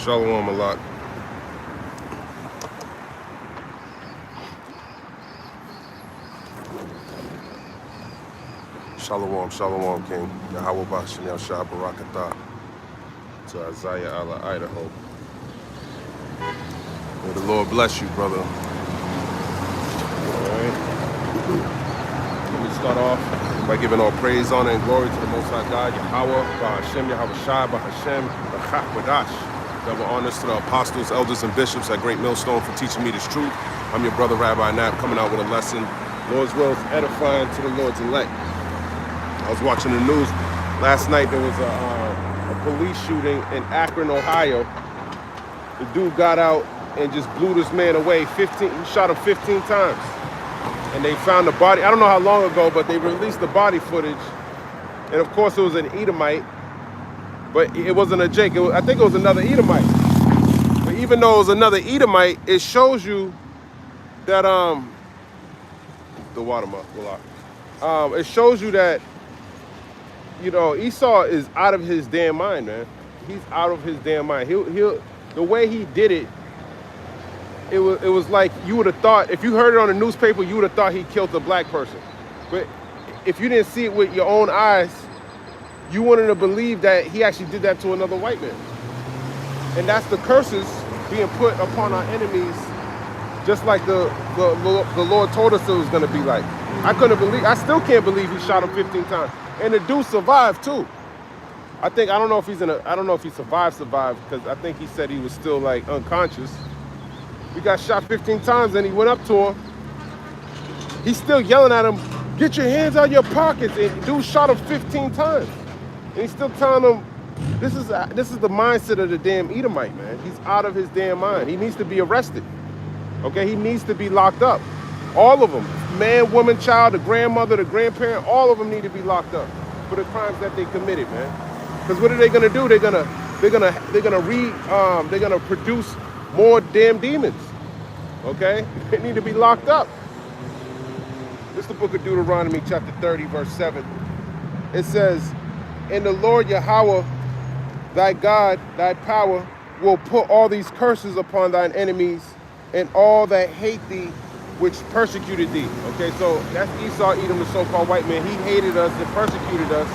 Shalom a lot. Shalom, Shalom, King. Yahweh Bashem Shah Barakatah. To Isaiah Allah, Idaho. May the Lord bless you, brother. All right. Let me start off by giving all praise, honor, and glory to the Most High God, Yahweh, Bahashem, Yahweh Shai, Bahashem, Bachak Wadash. Double honors to the apostles, elders, and bishops at Great Millstone for teaching me this truth. I'm your brother, Rabbi Knapp, coming out with a lesson. Lord's will is edifying to the Lord's elect. I was watching the news last night. There was a police shooting in Akron, Ohio. The dude got out and just blew this man away. He shot him 15 times. And they found the body. I don't know how long ago, but they released the body footage. And of course, it was an Edomite. But it wasn't a Jake. I think it was another Edomite. But even though it was another Edomite, it shows you that the watermark. It shows you that, you know, Esau is out of his damn mind, man. He's out of his damn mind. The way he did it, it was like you would have thought, if you heard it on the newspaper, you would have thought he killed a black person. But if you didn't see it with your own eyes, you wanted to believe that he actually did that to another white man. And that's the curses being put upon our enemies, just like the Lord told us it was going to be like. I still can't believe he shot him 15 times. And the dude survived too. I don't know if he survived, because I think he said he was still like unconscious. He got shot 15 times and he went up to him. He's still yelling at him, "Get your hands out of your pockets." And the dude shot him 15 times. And he's still telling him, this is the mindset of the damn Edomite, man. He's out of his damn mind. He needs to be arrested. Okay, he needs to be locked up. All of them, man, woman, child, the grandmother, the grandparent, all of them need to be locked up for the crimes that they committed, man. Because what are they gonna do? They're gonna produce more damn demons. Okay, they need to be locked up. This is the book of Deuteronomy, chapter 30, verse 7. It says, "And the Lord Yahweh, thy God, thy power, will put all these curses upon thine enemies and all that hate thee, which persecuted thee." Okay, so that's Esau, Edom, the so-called white man. He hated us and persecuted us.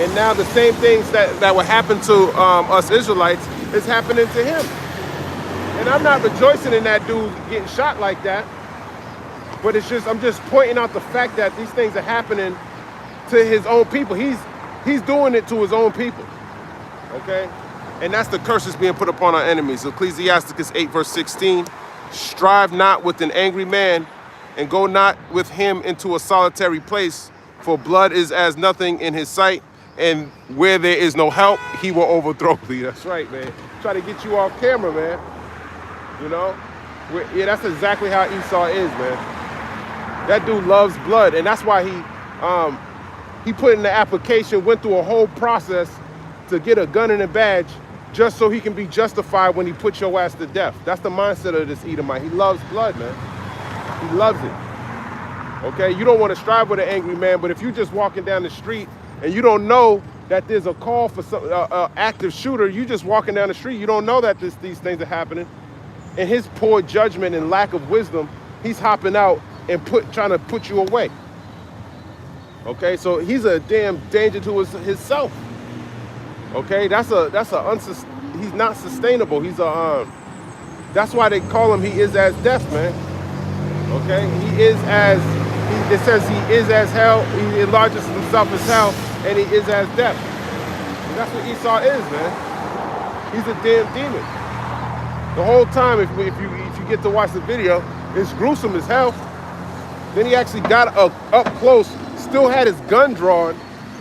And now the same things that would happen to us Israelites is happening to him. And I'm not rejoicing in that dude getting shot like that. But I'm just pointing out the fact that these things are happening to his own people. He's doing it to his own people. Okay? And that's the curses being put upon our enemies. Ecclesiasticus 8, verse 16. "Strive not with an angry man, and go not with him into a solitary place, for blood is as nothing in his sight, and where there is no help, he will overthrow thee." That's right, man. Try to get you off camera, man. You know? Yeah, that's exactly how Esau is, man. That dude loves blood, and that's why he put in the application, went through a whole process to get a gun and a badge, just so he can be justified when he puts your ass to death. That's the mindset of this Edomite. He loves blood, man. He loves it. Okay, you don't want to strive with an angry man, but if you're just walking down the street and you don't know that there's a call for some active shooter, you just walking down the street, you don't know that these things are happening. And his poor judgment and lack of wisdom, he's hopping out and trying to put you away. Okay, so he's a damn danger to himself. Okay, he's not sustainable. That's why they call him, he is as death, man. Okay, it says he is as hell, he enlarges himself as hell, and he is as death. And that's what Esau is, man. He's a damn demon. The whole time, if you get to watch the video, it's gruesome as hell. Then he actually got up close, still had his gun drawn,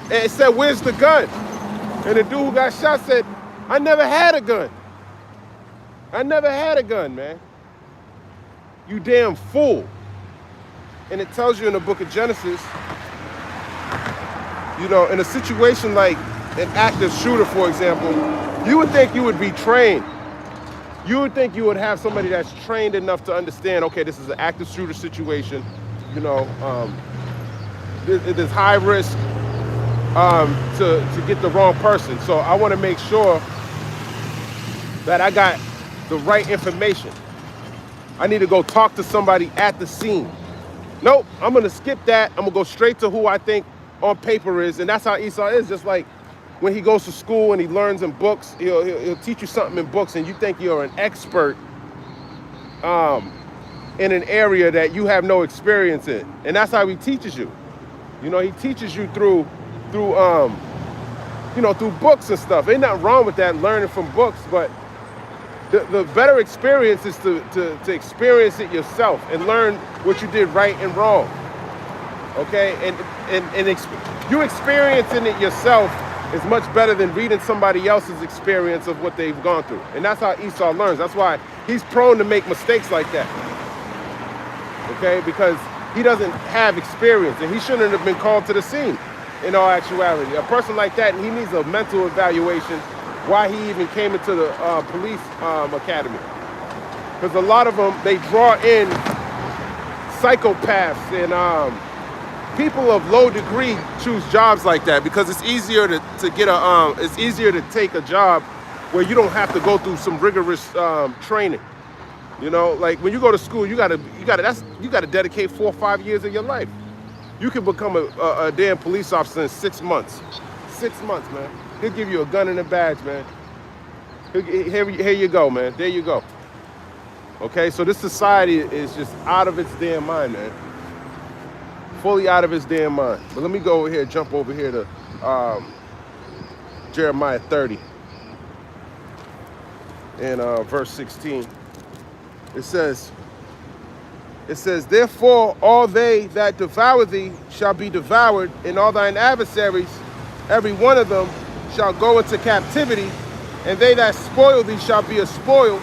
and it said, "Where's the gun?" And the dude who got shot said, "I never had a gun. I never had a gun, man. You damn fool." And it tells you in the book of Genesis, you know, in a situation like an active shooter, for example, you would think you would be trained. You would think you would have somebody that's trained enough to understand, okay, this is an active shooter situation. You know, there's high risk to get the wrong person. So I want to make sure that I got the right information. I need to go talk to somebody at the scene. Nope, I'm going to skip that. I'm going to go straight to who I think on paper is. And that's how Esau is. Just like when he goes to school and he learns in books, he'll teach you something in books and you think you're an expert in an area that you have no experience in. And that's how he teaches you. You know, he teaches you through books and stuff. Ain't nothing wrong with that, learning from books, but the better experience is to experience it yourself and learn what you did right and wrong. Okay, you experiencing it yourself is much better than reading somebody else's experience of what they've gone through. And that's how Esau learns. That's why he's prone to make mistakes like that. Okay, because he doesn't have experience and he shouldn't have been called to the scene in all actuality. A person like that, he needs a mental evaluation why he even came into the police academy. Because a lot of them, they draw in psychopaths and people of low degree choose jobs like that because it's easier to get it's easier to take a job where you don't have to go through some rigorous training. You know, like when you go to school, you gotta dedicate 4 or 5 years of your life. You can become a damn police officer in 6 months. 6 months, man. He'll give you a gun and a badge, man. Here you go, man. There you go. Okay, so this society is just out of its damn mind, man. Fully out of its damn mind. But let me go over here, jump over here to Jeremiah 30 and verse 16. It says, therefore all they that devour thee shall be devoured, and all thine adversaries, every one of them, shall go into captivity, and they that spoil thee shall be a spoil,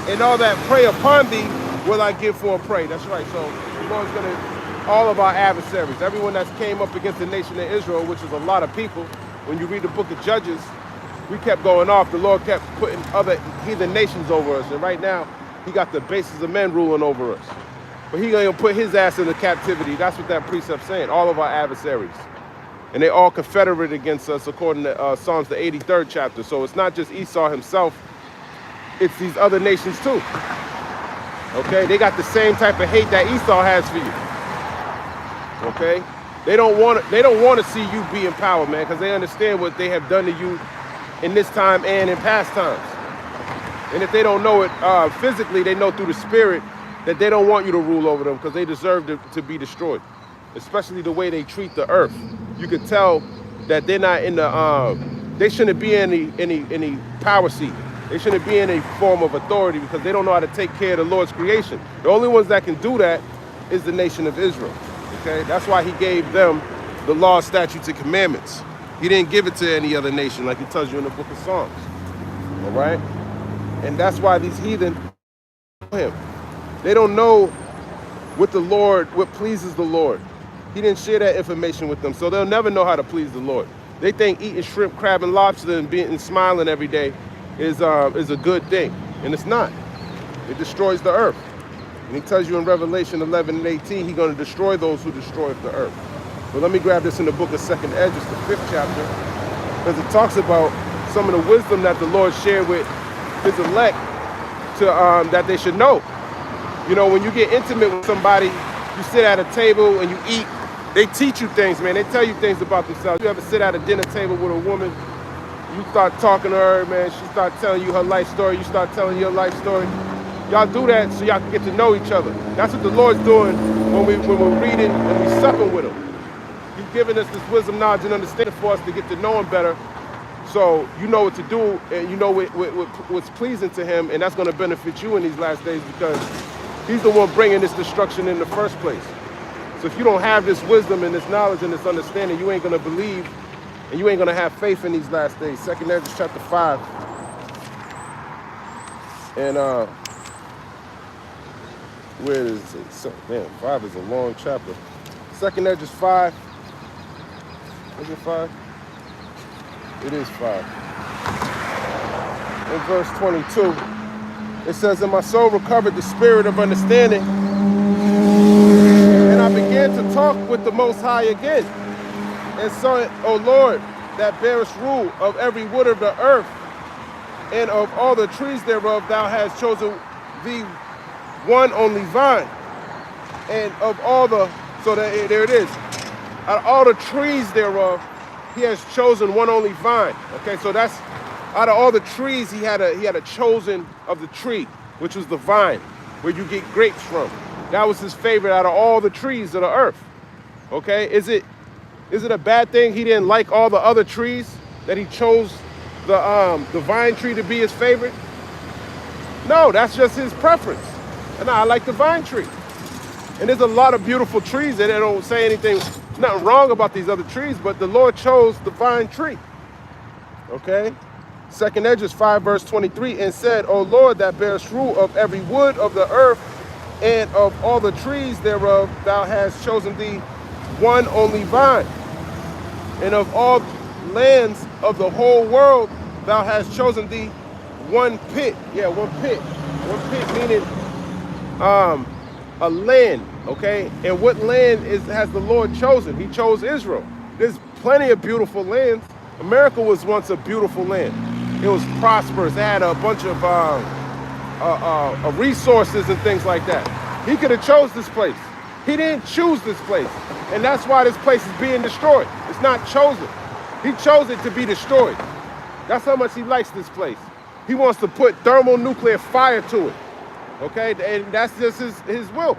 and all that prey upon thee will I give for a prey. That's right. So the Lord's gonna, all of our adversaries, everyone that's came up against the nation of Israel, which is a lot of people. When you read the book of Judges, we kept going off. The Lord kept putting other heathen nations over us, and right now he got the bases of men ruling over us. But he gonna put his ass into captivity. That's what that precept's saying. All of our adversaries. And they all confederate against us according to Psalms, the 83rd chapter. So it's not just Esau himself, it's these other nations too. Okay, they got the same type of hate that Esau has for you. Okay, they don't want to see you be in power, man, because they understand what they have done to you in this time and in past times. And if they don't know it physically, they know through the spirit that they don't want you to rule over them because they deserve to be destroyed. Especially the way they treat the earth. You could tell that they're not in the, they shouldn't be in any power seat. They shouldn't be in a form of authority because they don't know how to take care of the Lord's creation. The only ones that can do that is the nation of Israel, okay? That's why he gave them the law, statutes, and commandments. He didn't give it to any other nation like he tells you in the book of Psalms, all right? And that's why these heathen him. They don't know what pleases the Lord. He didn't share that information with them, so they'll never know how to please the Lord. They think eating shrimp, crab, and lobster and smiling every day is a good thing, and it's not. It destroys the earth. And he tells you in Revelation 11 and 18, he's going to destroy those who destroy the earth. But let me grab this in the book of 2nd Esdras, the 5th chapter, because it talks about some of the wisdom that the Lord shared with his elect to that they should know. You know, when you get intimate with somebody, you sit at a table and you eat, they teach you things, man. They tell you things about themselves. You ever sit at a dinner table with a woman, you start talking to her, man, she start telling you her life story, you start telling your life story. Y'all do that so y'all can get to know each other. That's what the Lord's doing when we're reading and we supping with him. He's giving us this wisdom, knowledge, and understanding for us to get to know him better. So you know what to do and you know what's pleasing to him, and that's going to benefit you in these last days because he's the one bringing this destruction in the first place. So if you don't have this wisdom and this knowledge and this understanding, you ain't going to believe and you ain't going to have faith in these last days. 2nd Esdras chapter 5. And where is it? So, man, 5 is a long chapter. 2nd Esdras 5. Is it 5? It is 5. In verse 22, it says, and my soul recovered the spirit of understanding, and I began to talk with the Most High again. And so, O Lord, that bearest rule of every wood of the earth, And of all the trees thereof thou hast chosen thee one only vine. And of all the, so that, there it is. Out of all the trees thereof, he has chosen one only vine. Okay, so that's, out of all the trees, he had a chosen of the tree, which was the vine, where you get grapes from. That was his favorite out of all the trees of the earth. Okay, is it a bad thing he didn't like all the other trees, that he chose the vine tree to be his favorite? No, that's just his preference. And I like the vine tree. And there's a lot of beautiful trees that they don't say anything, nothing wrong about these other trees, but the Lord chose the vine tree. Okay? 2nd Esdras 5 verse 23, and said, O Lord, that bearest fruit of every wood of the earth, and of all the trees thereof, thou hast chosen thee one only vine. And of all lands of the whole world, thou hast chosen thee one pit. Yeah, one pit. One pit meaning a land, okay? And what land has the Lord chosen? He chose Israel. There's plenty of beautiful lands. America was once a beautiful land. It was prosperous. It had a bunch of resources and things like that. He could have chose this place. He didn't choose this place. And that's why this place is being destroyed. It's not chosen. He chose it to be destroyed. That's how much he likes this place. He wants to put thermonuclear fire to it. Okay, and that's just his will.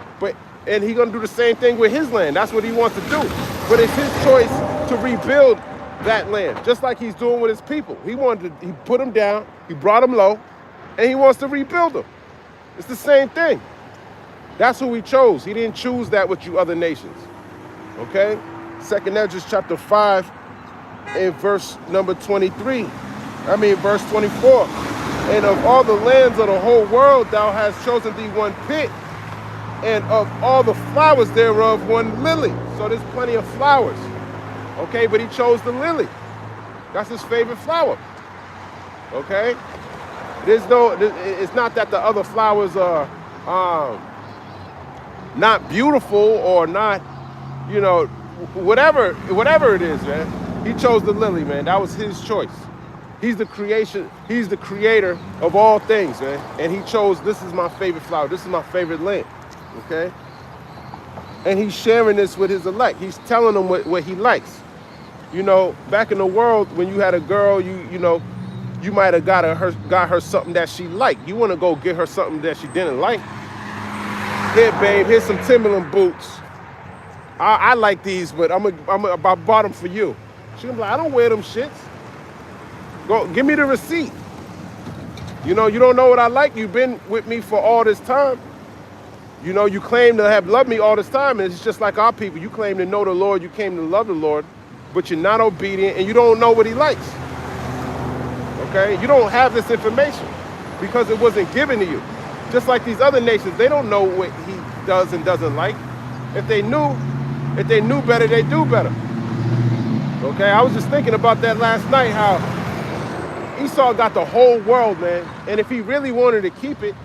And he's gonna do the same thing with his land. That's what he wants to do. But it's his choice to rebuild that land, just like he's doing with his people. He put them down, he brought them low, and he wants to rebuild them. It's the same thing. That's who he chose. He didn't choose that with you other nations. Okay? 2nd Esdras chapter 5 and verse number 23. Verse 24. And of all the lands of the whole world thou hast chosen thee one pit, and of all the flowers thereof one lily. So there's plenty of flowers. Okay, but he chose the lily. That's his favorite flower. Okay? It's not that the other flowers are not beautiful or not, whatever it is, man. He chose the lily, man. That was his choice. He's the creator of all things, man. And he chose, this is my favorite flower. This is my favorite land. Okay? And he's sharing this with his elect. He's telling them what he likes. Back in the world, when you had a girl, you might have got her something that she liked. You want to go get her something that she didn't like. Here, babe, here's some Timberland boots. I like these, but I bought them for you. She'll be like, I don't wear them shits. Go, give me the receipt. You don't know what I like. You've been with me for all this time. You claim to have loved me all this time, and it's just like our people. You claim to know the Lord, you claim to love the Lord, but you're not obedient, and you don't know what he likes. Okay? You don't have this information because it wasn't given to you. Just like these other nations, they don't know what he does and doesn't like. If they knew better, they do better. Okay? I was just thinking about that last night, how Esau got the whole world, man. And if he really wanted to keep it,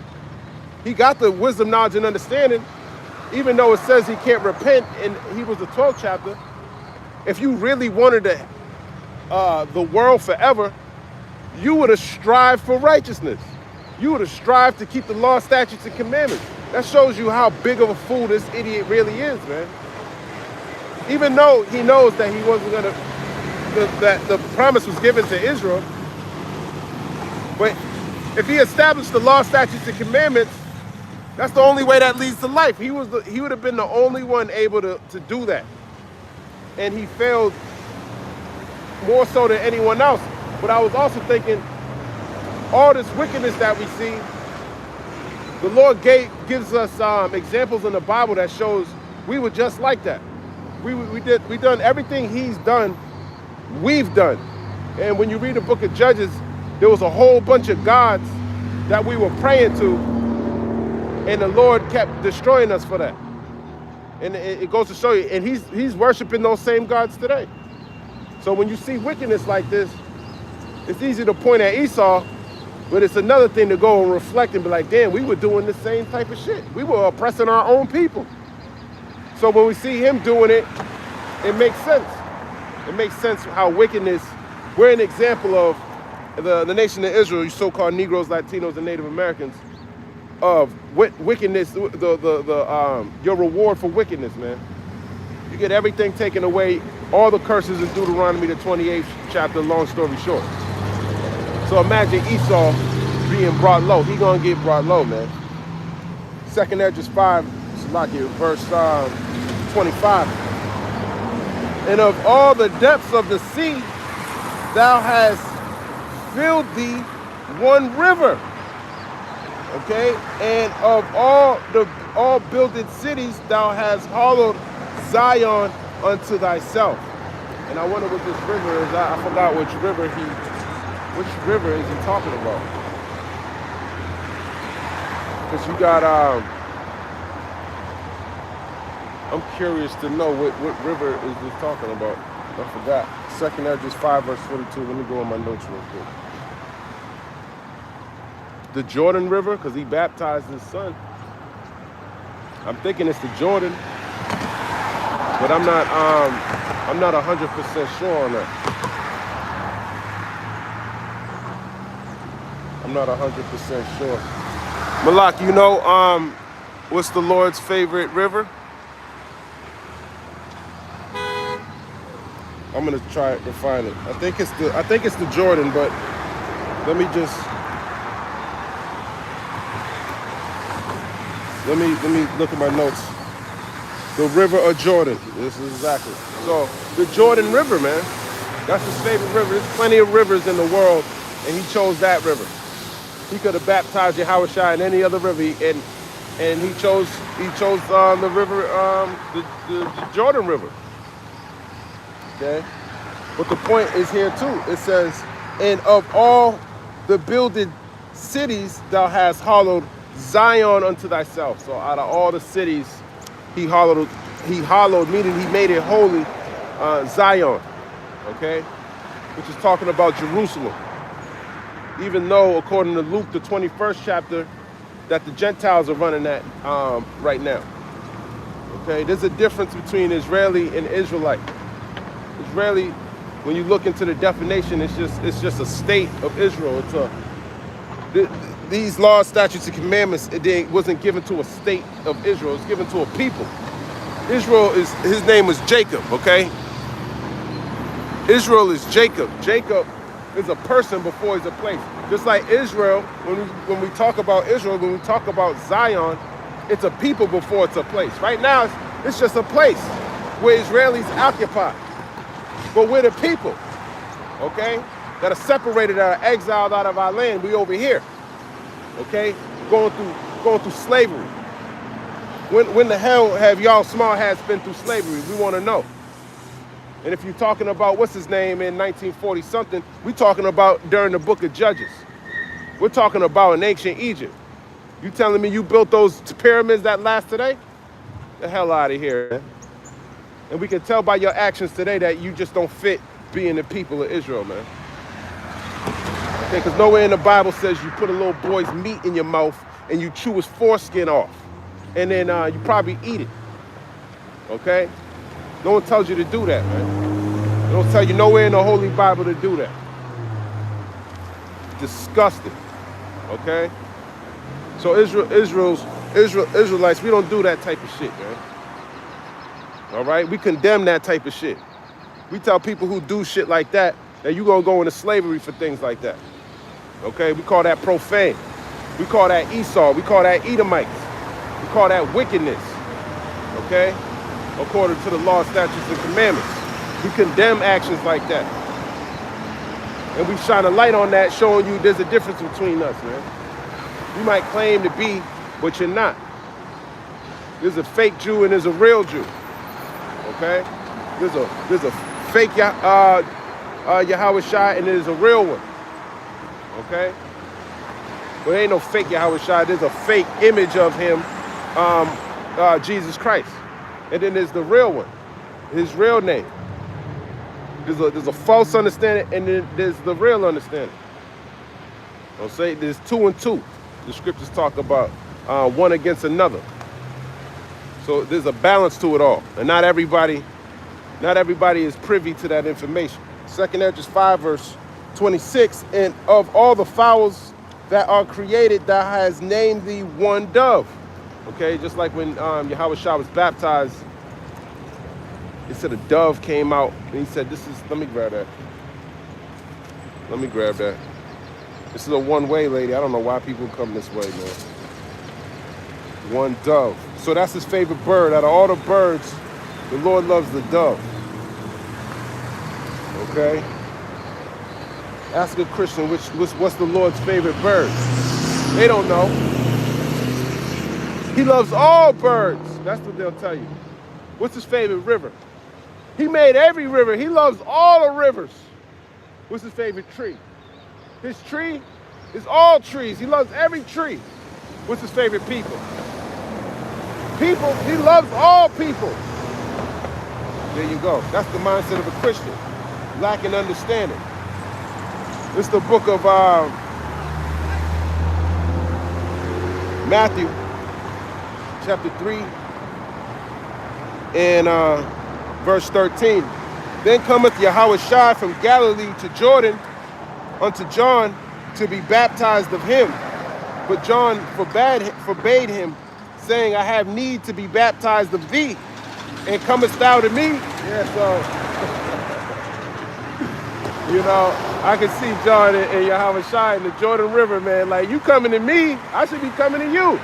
he got the wisdom, knowledge, and understanding, even though it says he can't repent in Hebrews the 12th chapter. If you really wanted the world forever, you would have strived for righteousness. You would have strived to keep the law, statutes, and commandments. That shows you how big of a fool this idiot really is, man. Even though he knows that he wasn't gonna, that the promise was given to Israel. But if he established the law, statutes, and commandments, that's the only way that leads to life. He would have been the only one able to do that. And he failed more so than anyone else. But I was also thinking, all this wickedness that we see, the Lord gives us examples in the Bible that shows we were just like that. We done everything he's done, we've done. And when you read the book of Judges, there was a whole bunch of gods that we were praying to, and the Lord kept destroying us for that. And it goes to show you, and he's worshiping those same gods today. So when you see wickedness like this, it's easy to point at Esau, but it's another thing to go and reflect and be like, damn, we were doing the same type of shit. We were oppressing our own people. So when we see him doing it, it makes sense. It makes sense how wickedness, we're an example of the nation of Israel, you so-called Negroes, Latinos, and Native Americans, of wickedness, your reward for wickedness, man. You get everything taken away, all the curses in Deuteronomy, the 28th chapter, long story short. So imagine Esau being brought low. He gonna get brought low, man. 2nd Esdras 5, verse 25. And of all the depths of the sea, thou hast filled thee one river. Okay, and of all builded cities, thou hast hollowed Zion unto thyself. And I wonder what this river is. I forgot which river is he talking about? Because you got I'm curious to know what river is this talking about. I forgot. 2nd Esdras 5 verse 42. Let me go on my notes real quick. The Jordan River, because he baptized his son. I'm thinking it's the Jordan, but I'm not 100% sure on that. I'm not 100% sure. Malak, you know what's the Lord's favorite river? I'm gonna try to find it. I think it's the Jordan, but let me look at my notes. The River of Jordan. This is exactly. So the Jordan River, man. That's his favorite river. There's plenty of rivers in the world, and he chose that river. He could have baptized Yahushua in any other river, and he chose the river, the Jordan River. Okay, but the point is here too. It says, and of all the builded cities, thou hast hollowed Zion unto thyself. So out of all the cities, he hollowed, meaning he made it holy, Zion. Okay, which is talking about Jerusalem. Even though, according to Luke, the 21st chapter, that the Gentiles are running that right now. Okay, there's a difference between Israeli and Israelite. Israeli, when you look into the definition, it's just a state of Israel. These laws, statutes, and commandments, it wasn't given to a state of Israel. It's given to a people. Israel his name was Jacob. Okay, Israel is Jacob. Jacob is a person before he's a place. Just like Israel, when we talk about Israel, when we talk about Zion, it's a people before it's a place. Right now, it's just a place where Israelis occupy. But we're the people, okay, that are separated, that are exiled out of our land. We over here, okay, going through slavery. When the hell have y'all small hats been through slavery? We want to know. And if you're talking about, what's his name, in 1940-something, we're talking about during the book of Judges. We're talking about in ancient Egypt. You telling me you built those pyramids that last today? The hell out of here, man. And we can tell by your actions today that you just don't fit being the people of Israel, man. Okay, because nowhere in the Bible says you put a little boy's meat in your mouth and you chew his foreskin off. And then you probably eat it. Okay? No one tells you to do that, man. They don't tell you nowhere in the Holy Bible to do that. Disgusting. Okay? So Israelites, we don't do that type of shit, man. All right? We condemn that type of shit. We tell people who do shit like that you're going to go into slavery for things like that. Okay? We call that profane. We call that Esau. We call that Edomites. We call that wickedness. Okay? According to the law, statutes, and commandments. We condemn actions like that. And we shine a light on that, showing you there's a difference between us, man. You might claim to be, but you're not. There's a fake Jew and there's a real Jew. Okay? There's a fake Yahushua and there's a real one. Okay? But there ain't no fake Yahushua. There's a fake image of him, Jesus Christ. And then there's the real one, his real name. There's a false understanding, and then there's the real understanding. I'll say there's 2 and 2. The scriptures talk about one against another. So there's a balance to it all, and not everybody is privy to that information. 2nd Esdras 5 verse 26, and of all the fowls that are created, thou has named thee one dove. Okay, just like when Yahweh Shah was baptized, it said a dove came out, and he said, this is, let me grab that. Let me grab that. This is a one-way, lady. I don't know why people come this way, man. One dove. So that's his favorite bird. Out of all the birds, the Lord loves the dove. Okay? Ask a Christian what's the Lord's favorite bird. They don't know. He loves all birds. That's what they'll tell you. What's his favorite river? He made every river. He loves all the rivers. What's his favorite tree? His tree is all trees. He loves every tree. What's his favorite people? People. He loves all people. There you go. That's the mindset of a Christian, lacking understanding. It's the book of Matthew, chapter 3, and verse 13. Then cometh Yahweh Shai from Galilee to Jordan unto John to be baptized of him. But John forbade him, saying, I have need to be baptized of thee, and comest thou to me? Yeah, so, you know, I can see John and Yahweh Shai in the Jordan River, man. Like, you coming to me, I should be coming to you.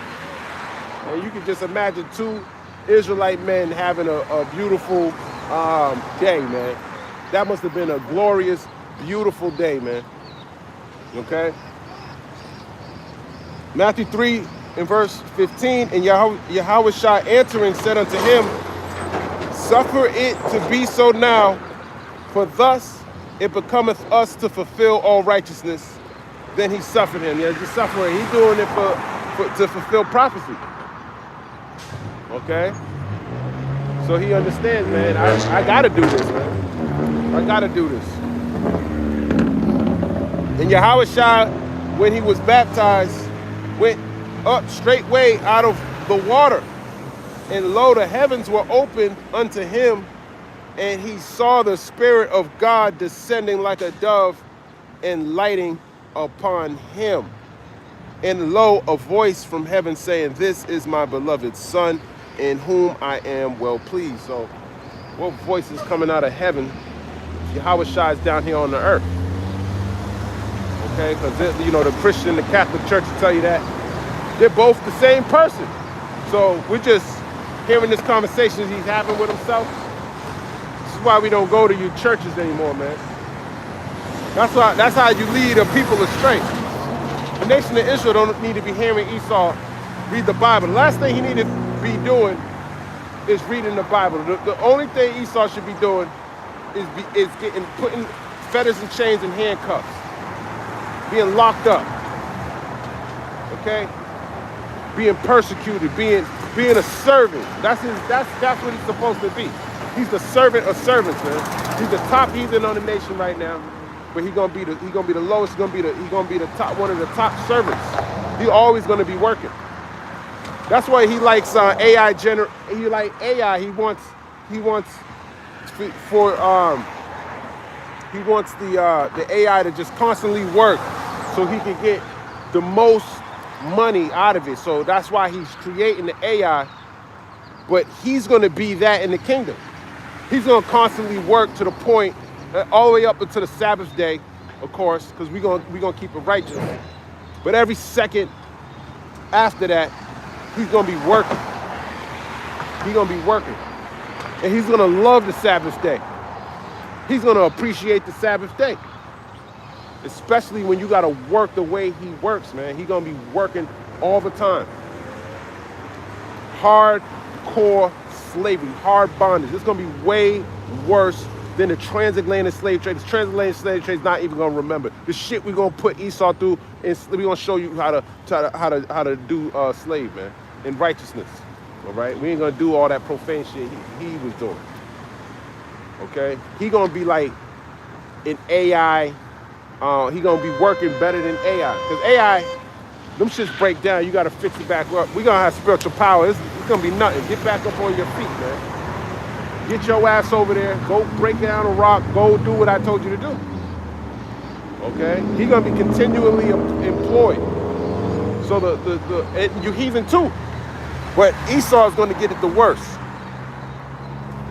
And you can just imagine two Israelite men having a beautiful day, man. That must have been a glorious, beautiful day, man. Okay? Matthew 3 and verse 15, and Yahweh Shai answering said unto him, suffer it to be so now, for thus it becometh us to fulfill all righteousness. Then he suffered him. Yeah, just suffering. He's doing it to fulfill prophecy. Okay? So he understands, man, I gotta do this, man. I gotta do this. And Yahweh Shai, when he was baptized, went up straightway out of the water. And lo, the heavens were opened unto him, and he saw the Spirit of God descending like a dove and lighting upon him. And lo, a voice from heaven saying, this is my beloved Son, in whom I am well pleased. So what voice is coming out of heaven? Yahweh Shai is down here on the earth. Okay, because you know, the Christian, the Catholic Church will tell you that they're both the same person. So we're just hearing this conversation he's having with himself. This is why we don't go to your churches anymore, man. That's how you lead a people astray. The nation of Israel don't need to be hearing Esau read the Bible. The last thing he needed to be doing is reading the Bible. The only thing Esau should be doing is putting fetters and chains and handcuffs, being locked up. Okay, being persecuted, being a servant. That's what he's supposed to be. He's the servant of servants, man. He's the top heathen on the nation right now, but he's gonna be the lowest. He's gonna be the top, one of the top servants. He's always gonna be working. That's why he likes AI. He like AI. He wants the AI to just constantly work, so he can get the most money out of it. So that's why he's creating the AI. But he's going to be that in the kingdom. He's going to constantly work to the point, all the way up until the Sabbath day, of course, because we're gonna keep it righteous. But every second after that, he's going to be working. He's going to be working. And he's going to love the Sabbath day. He's going to appreciate the Sabbath day. Especially when you got to work the way he works, man. He's going to be working all the time. Hardcore slavery, hard bondage. It's going to be way worse than the transatlantic slave trade. The transatlantic slave trade is not even going to remember the shit we're going to put Esau through, and we're going to show you how to do slave, man, in righteousness. All right, we ain't going to do all that profane shit he was doing. Okay, he going to be like an AI. He going to be working better than AI, because AI, them shits break down. You got to fix it back up. We're going to have spiritual power. It's going to be nothing. Get back up on your feet, man. Get your ass over there. Go break down a rock. Go do what I told you to do. Okay, he's gonna be continually employed. So you heathen too, but Esau is going to get it the worst.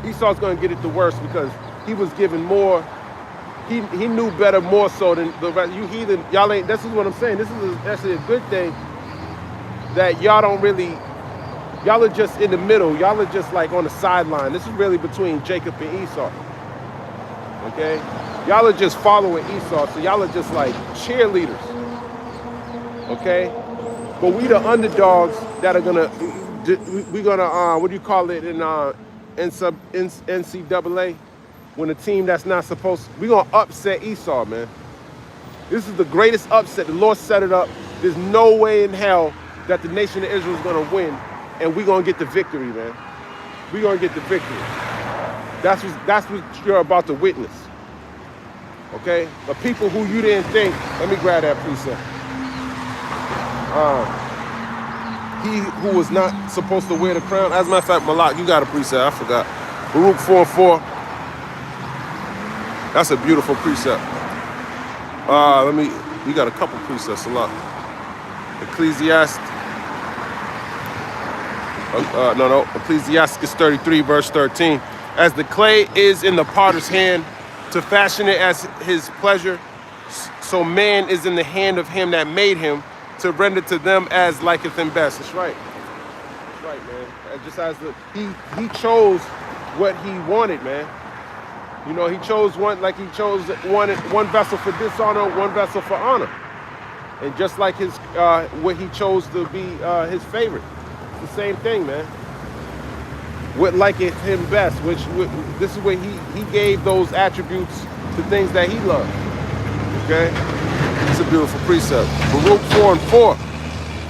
Esau's going to get it the worst because he was given more. He knew better more so than the rest. You heathen, y'all ain't. This is what I'm saying. This is actually a good thing that y'all don't really. Y'all are just in the middle. Y'all are just like on the sideline. This is really between Jacob and Esau. Okay, y'all are just following Esau, so y'all are just like cheerleaders. Okay, but we the underdogs that are gonna. We're gonna what do you call it in NCAA? When a team that's not supposed to, we're gonna upset Esau, man. This is the greatest upset. The Lord set it up. There's no way in hell that the nation of Israel is gonna win, and we're gonna get the victory, man. We're gonna get the victory. That's what you're about to witness. Okay? The people who you didn't think, let me grab that precept. He who was not supposed to wear the crown. As a matter of fact, Malak, you got a precept, I forgot. Baruch 4:4. That's a beautiful precept. We got a couple precepts, a lot. Ecclesiastes. Ecclesiastes 33, verse 13. As the clay is in the potter's hand to fashion it as his pleasure, so man is in the hand of him that made him to render to them as liketh him best. That's right. That's right, man. Just as he chose what he wanted, man. You know, he chose one vessel for dishonor, one vessel for honor. And just like his what he chose to be his favorite. It's the same thing, man. What liketh him best, this is where he gave those attributes to things that he loved. Okay? It's a beautiful precept. Baruch 4:4.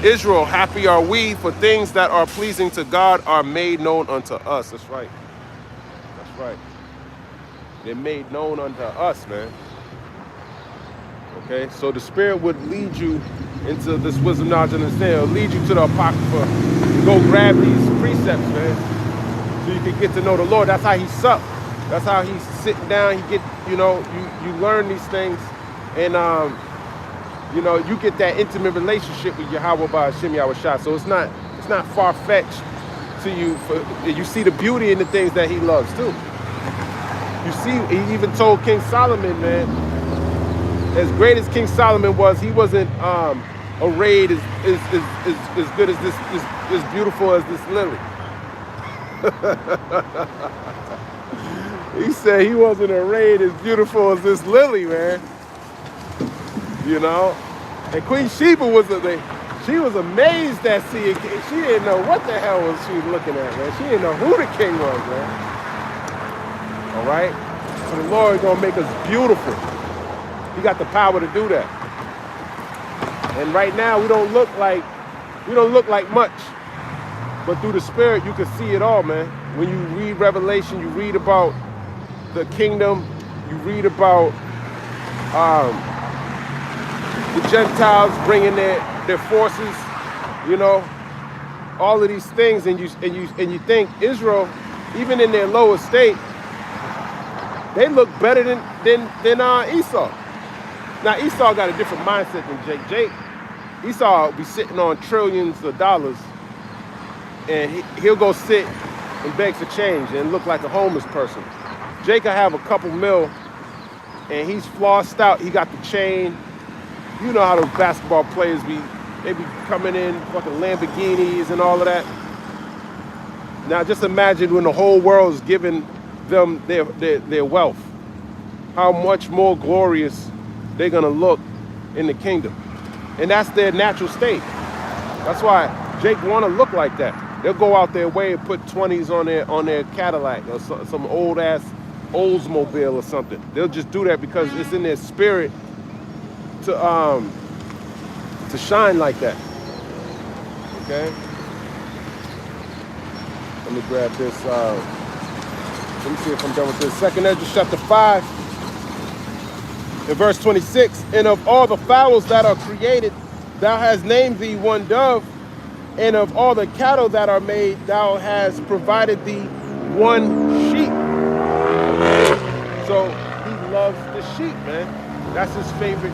Israel, happy are we, for things that are pleasing to God are made known unto us. That's right. That's right. They're made known unto us, man. Okay, so the Spirit would lead you into this wisdom, knowledge, and understanding. It'll lead you to the Apocrypha. Go grab these precepts, man, so you can get to know the Lord. That's how he sup. That's how he's sitting down. You learn these things, and you get that intimate relationship with Yahweh by Hashem Yahushua. So it's not far-fetched to you. You see the beauty in the things that he loves too. You see, he even told King Solomon, man, as great as King Solomon was, he wasn't arrayed as good as as beautiful as this lily. He said he wasn't arrayed as beautiful as this lily, man. You know? And Queen Sheba she was amazed at seeing king. She didn't know what the hell was she looking at, man. She didn't know who the king was, man. All right? So the Lord is going to make us beautiful. He got the power to do that. And right now we don't look like much. But through the Spirit you can see it all, man. When you read Revelation, you read about the kingdom, you read about the Gentiles bringing their forces, all of these things, and you think Israel, even in their lower state, they look better than Esau. Now Esau got a different mindset than Jake. Esau be sitting on trillions of dollars, and he'll go sit and beg for change and look like a homeless person. Jake will have a couple mil, and he's flossed out. He got the chain. You know how those basketball players be coming in fucking Lamborghinis and all of that. Now just imagine when the whole world is giving them their wealth, how much more glorious they're gonna look in the kingdom. And that's their natural state. That's why Jake wanna look like that. They'll go out their way and put 20s on their Cadillac or some old ass Oldsmobile or something. They'll just do that because it's in their spirit to shine like that. Okay? Let me grab this. Let me see if I'm done with this. 2nd Ezra chapter 5, in verse 26. And of all the fowls that are created, thou hast named thee one dove, and of all the cattle that are made, thou hast provided thee one sheep. So he loves the sheep, man. That's his favorite.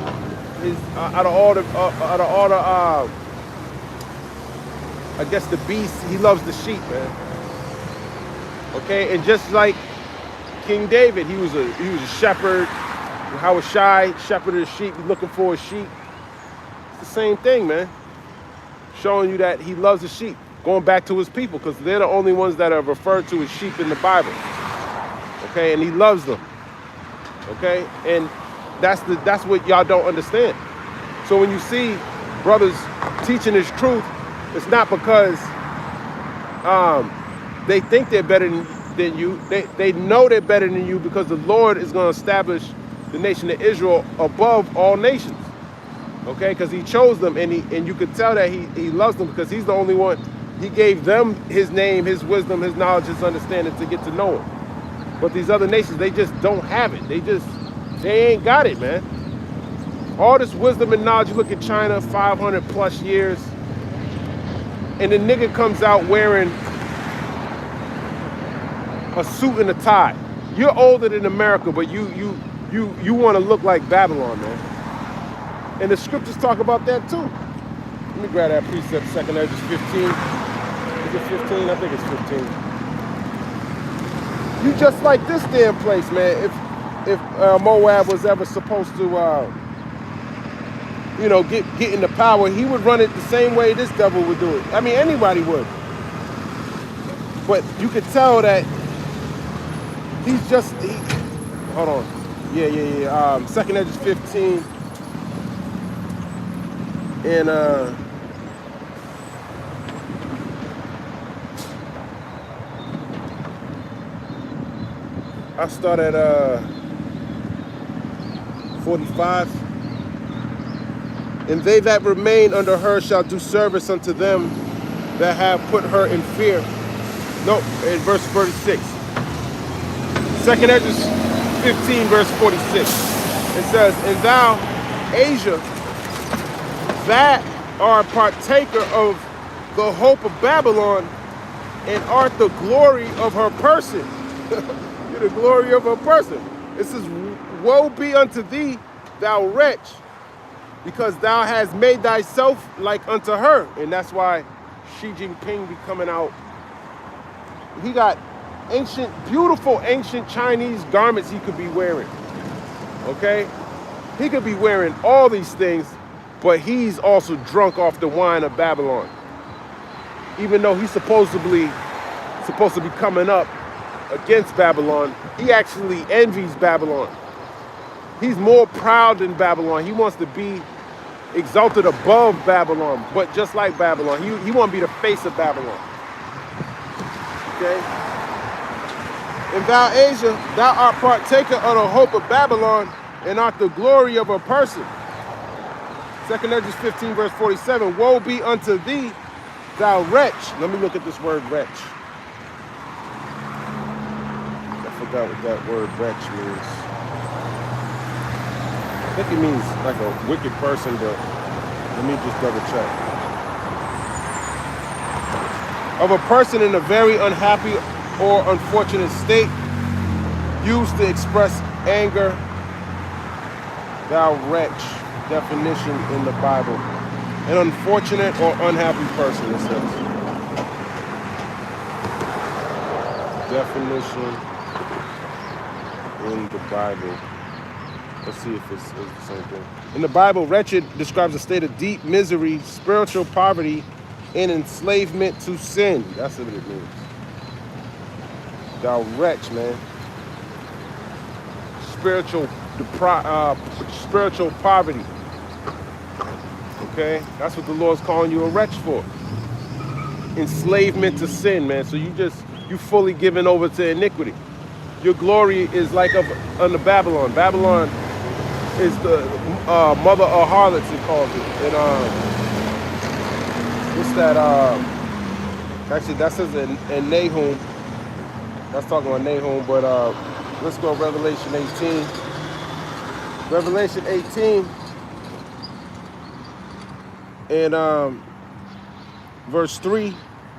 His out of all the I guess the beasts, he loves the sheep, man. Okay, and just like King David, he was a shepherd. Howard Shai, shepherd of the sheep, looking for a sheep. It's the same thing, man. Showing you that he loves the sheep. Going back to his people, because they're the only ones that are referred to as sheep in the Bible. Okay, and he loves them. Okay, and that's what y'all don't understand. So when you see brothers teaching this truth, it's not because they think they're better than you. They know they're better than you, because the Lord is going to establish the nation of Israel above all nations. Okay, because he chose them, and you could tell that he loves them, because he's the only one. He gave them his name, his wisdom, his knowledge, his understanding to get to know him. But these other nations, they just don't have it. They ain't got it, man. All this wisdom and knowledge. You look at China, 500 plus years, and the nigga comes out wearing a suit and a tie. You're older than America, but you want to look like Babylon, man. And the scriptures talk about that too. Let me grab that precept, 2nd Esdras 15. Is it 15? I think it's 15. You just like this damn place, man. If Moab was ever supposed to, get into power, he would run it the same way this devil would do it. I mean, anybody would. But you could tell that he's just, hold on. Yeah. 2nd Esdras 15. And I start at 45. And they that remain under her shall do service unto them that have put her in fear. No, in verse 46. 2nd Esdras 15, verse 46. It says, and thou, Asia, that art partaker of the hope of Babylon, and art the glory of her person. You're the glory of her person. It says, woe be unto thee, thou wretch, because thou hast made thyself like unto her. And that's why Xi Jinping be coming out. He got beautiful ancient Chinese garments he could be wearing. Okay? He could be wearing all these things, but he's also drunk off the wine of Babylon. Even though he's supposed to be coming up against Babylon, he actually envies Babylon. He's more proud than Babylon. He wants to be exalted above Babylon, but just like Babylon. He want to be the face of Babylon. Okay? And thou, Asia, thou art partaker of the hope of Babylon, and art the glory of her person. 2nd Esdras 15, verse 47. Woe be unto thee, thou wretch. Let me look at this word wretch. I forgot what that word wretch means. I think it means like a wicked person, but let me just double check. Of a person in a very unhappy or unfortunate state, used to express anger. Thou wretch. Definition in the Bible. An unfortunate or unhappy person, it says. Definition in the Bible. Let's see if it's the same thing. In the Bible, wretched describes a state of deep misery, spiritual poverty, and enslavement to sin. That's what it means. Thou wretch, man. Spiritual poverty. Okay? That's what the Lord's calling you a wretch for. Enslavement to sin, man. So you fully given over to iniquity. Your glory is like under Babylon. Babylon is the mother of harlots, it calls it. And what's that? Actually, that says in Nahum. That's talking about Nahum, but let's go Revelation 18. Revelation 18 and verse 3.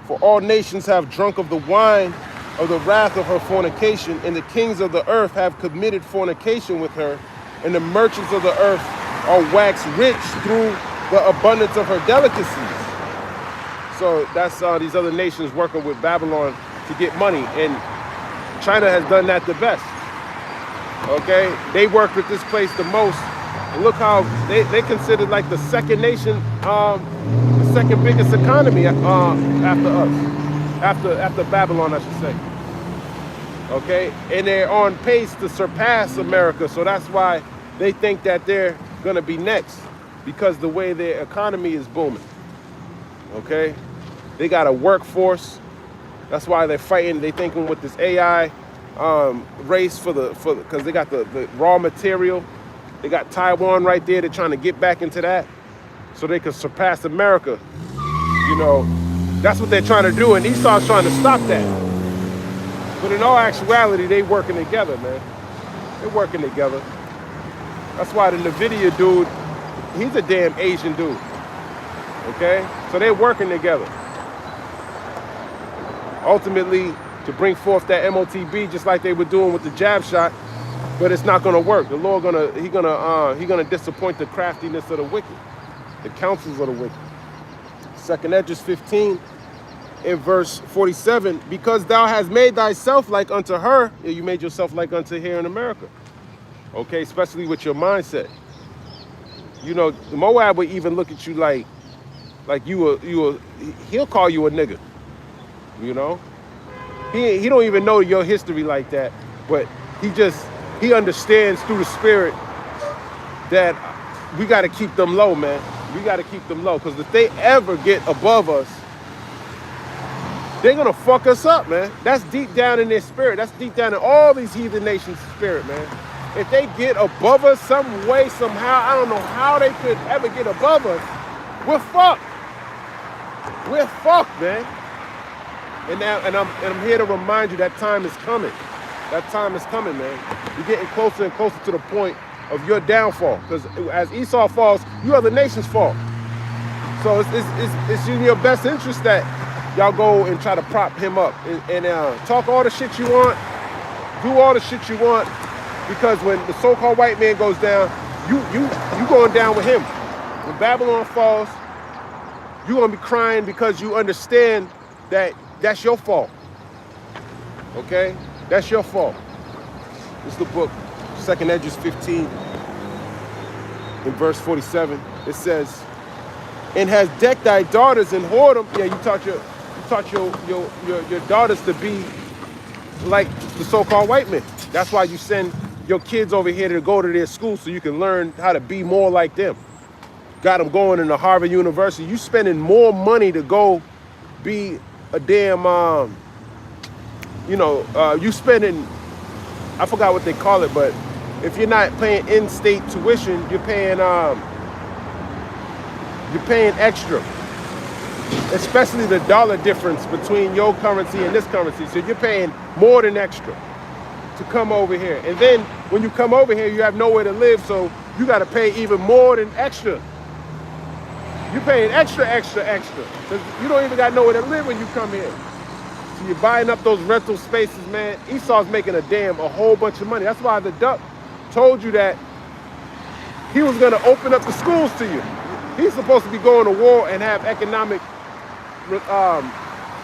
For all nations have drunk of the wine of the wrath of her fornication, and the kings of the earth have committed fornication with her, and the merchants of the earth are waxed rich through the abundance of her delicacies. So that's these other nations working with Babylon to get money, and China has done that the best. Okay, they work with this place the most, and look how they considered like the second nation, the second biggest economy after us, after Babylon, I should say. Okay, and they're on pace to surpass America, so that's why they think that they're gonna be next, because the way their economy is booming. Okay, they got a workforce. That's why they're fighting. They thinking with this AI race because they got the raw material. They got Taiwan right there. They're trying to get back into that so they can surpass America. You know, that's what they're trying to do, and Esau's trying to stop that. But in all actuality, they working together, man. They're working together. That's why the NVIDIA dude, he's a damn Asian dude. Okay? So they're working together. Ultimately, to bring forth that MOTB, just like they were doing with the jab shot, but it's not gonna work. The Lord he gonna disappoint the craftiness of the wicked, the counsels of the wicked. 2nd Esdras 15 in verse 47, because thou hast made thyself like unto her, you made yourself like unto here in America. Okay, especially with your mindset. You know, the Moab would even look at you like he'll call you a nigga. You know? He don't even know your history like that, but he understands through the spirit that we got to keep them low, man. We got to keep them low, because if they ever get above us, they're gonna fuck us up, man. That's deep down in their spirit. That's deep down in all these heathen nations' spirit, man. If they get above us some way, somehow, I don't know how they could ever get above us, we're fucked. We're fucked, man. And I'm here to remind you that time is coming. That time is coming, man. You're getting closer and closer to the point of your downfall. Because as Esau falls, you other nations fall. So it's in your best interest that y'all go and try to prop him up and talk all the shit you want, do all the shit you want, because when the so-called white man goes down, you going down with him. When Babylon falls, you're gonna be crying because you understand that that's your fault. Okay? That's your fault. This is the book, 2nd Esdras 15, in verse 47. It says, and has decked thy daughters in whoredom. Yeah, you taught your daughters to be like the so-called white men. That's why you send your kids over here to go to their school so you can learn how to be more like them. Got them going into Harvard University. You spending more money to go be a damn, you spending, I forgot what they call it, but if you're not paying in-state tuition, you're paying extra. Especially the dollar difference between your currency and this currency. So you're paying more than extra to come over here. And then when you come over here, you have nowhere to live, so you got to pay even more than extra. You're paying extra. Because you don't even got nowhere to live when you come here. So you're buying up those rental spaces, man. Esau's making a whole bunch of money. That's why the duck told you that he was going to open up the schools to you. He's supposed to be going to war and have economic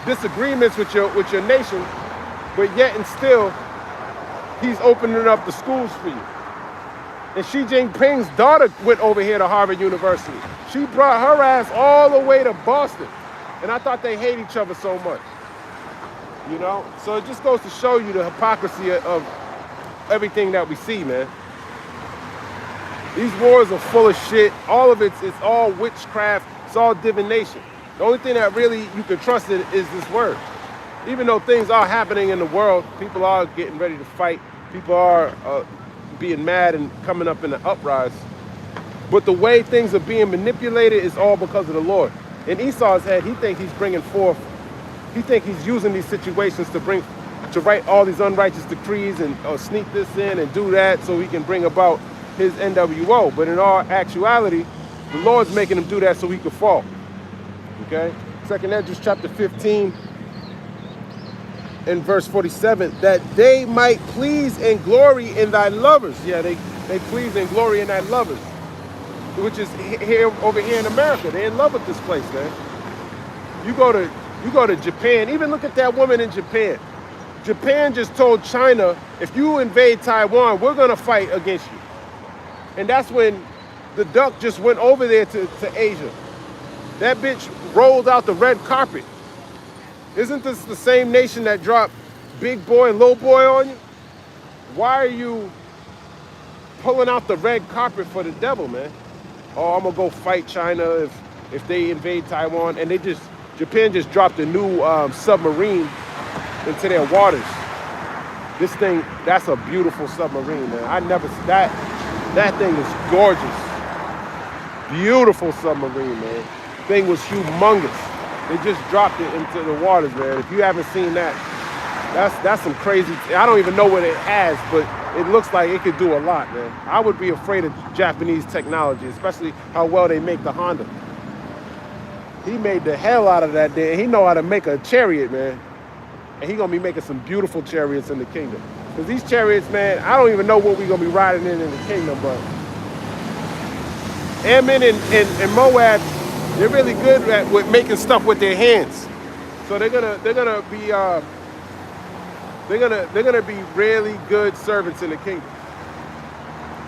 disagreements with your nation, but yet and still, he's opening up the schools for you. And Xi Jinping's daughter went over here to Harvard University. She brought her ass all the way to Boston. And I thought they hate each other so much. You know? So it just goes to show you the hypocrisy of everything that we see, man. These wars are full of shit. All of it's all witchcraft. It's all divination. The only thing that really you can trust in is this word. Even though things are happening in the world, people are getting ready to fight. People are being mad and coming up in an uprise. But the way things are being manipulated is all because of the Lord. In Esau's head, he thinks he's bringing forth, he thinks he's using these situations to write all these unrighteous decrees and sneak this in and do that so he can bring about his NWO. But in all actuality, the Lord's making him do that so he could fall. Okay? 2nd Esdras chapter 15 and verse 47, that they might please and glory in thy lovers. Yeah, they They please and glory in that lovers, which is over here in America. They're in love with this place, man. You go to Japan. Even look at that woman in Japan. Japan just told China, if you invade Taiwan, we're gonna fight against you. And that's when the duck just went over there to Asia. That bitch rolled out the red carpet. Isn't this the same nation that dropped big boy and little boy on you? Why are you pulling out the red carpet for the devil, man? Oh, I'm gonna go fight China if they invade Taiwan. And Japan just dropped a new submarine into their waters. This thing, that's a beautiful submarine, man. That thing is gorgeous. Beautiful submarine, man. Thing was humongous. They just dropped it into the waters, man. If you haven't seen that, that's some crazy. I don't even know what it has, but it looks like it could do a lot, man. I would be afraid of Japanese technology, especially how well they make the Honda. He made the hell out of that day. He know how to make a chariot, man. And he gonna be making some beautiful chariots in the kingdom. Because these chariots, man, I don't even know what we're gonna be riding in the kingdom, but Ammon and Moab, they're really good with making stuff with their hands. So they're gonna be really good servants in the kingdom.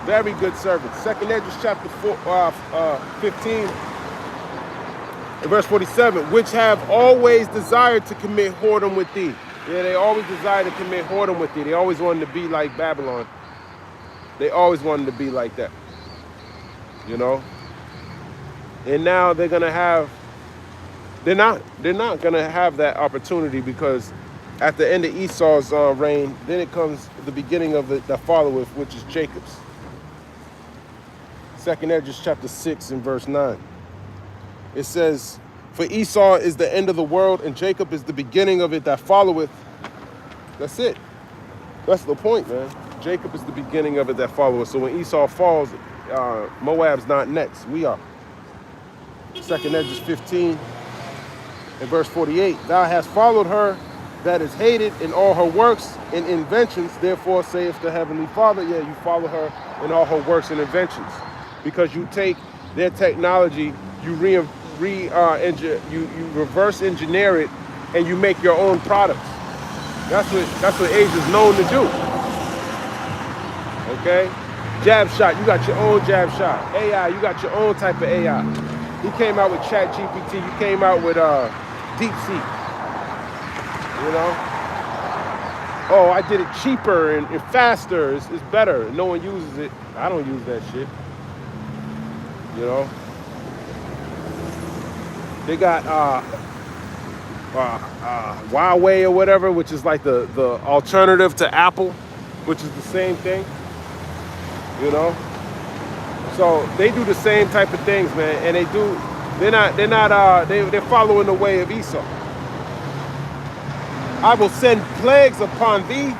Very good servants. 2nd Esdras chapter 15 and verse 47, which have always desired to commit whoredom with thee. Yeah, they always desired to commit whoredom with thee. They always wanted to be like Babylon. They always wanted to be like that. You know? And now they're not gonna have that opportunity, because at the end of Esau's reign, then it comes the beginning of the followeth, which is Jacob's. 2nd Esdras chapter 6 and verse 9. It says, for Esau is the end of the world, and Jacob is the beginning of it that followeth. That's it. That's the point, man. Jacob is the beginning of it that followeth. So when Esau falls, Moab's not next. We are. 2nd Esdras 15 and verse 48. Thou hast followed her that is hated in all her works and inventions. Therefore saith the Heavenly Father, yeah, you follow her in all her works and inventions. Because you take their technology, you reverse engineer it, and you make your own products. That's what Asia's known to do. Okay? Jab shot, you got your own jab shot. AI, you got your own type of AI. He came out with ChatGPT, you came out with DeepSeek. You know? Oh, I did it cheaper and faster. It's better. No one uses it. I don't use that shit. You know? They got Huawei or whatever, which is like the alternative to Apple, which is the same thing. You know? So they do the same type of things, man, and they're following the way of Esau. I will send plagues upon thee,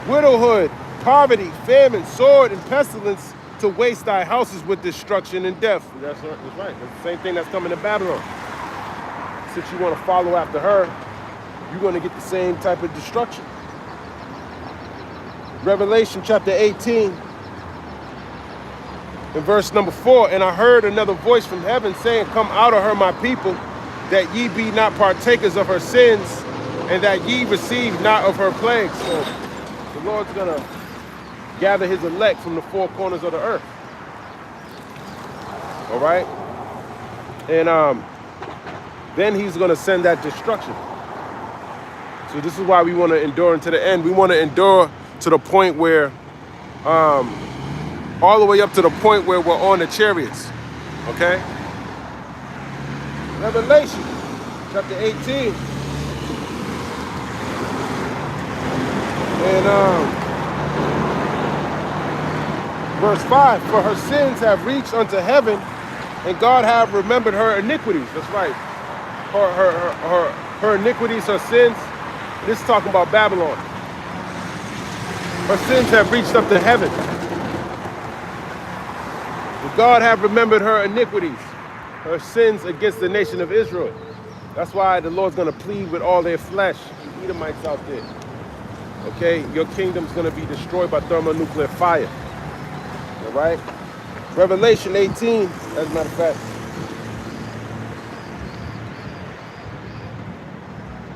widowhood, poverty, famine, sword, and pestilence, to waste thy houses with destruction and death. That's right. That's the same thing that's coming to Babylon. Since you want to follow after her, you're going to get the same type of destruction. Revelation chapter 18 and verse number 4. And I heard another voice from heaven saying, come out of her, my people, that ye be not partakers of her sins, and that ye receive not of her plagues. So the Lord's going to gather his elect from the four corners of the earth. All right? And then he's going to send that destruction. So this is why we want to endure unto the end. We want to endure to the point where, all the way up to the point where we're on the chariots. Okay? Revelation chapter 18. And verse 5, for her sins have reached unto heaven, and God have remembered her iniquities. That's right. Her iniquities, her sins. This is talking about Babylon. Her sins have reached up to heaven. And God have remembered her iniquities, her sins against the nation of Israel. That's why the Lord's going to plead with all their flesh. The Edomites out there. Okay, your kingdom's going to be destroyed by thermonuclear fire. All right? Revelation 18, as a matter of fact.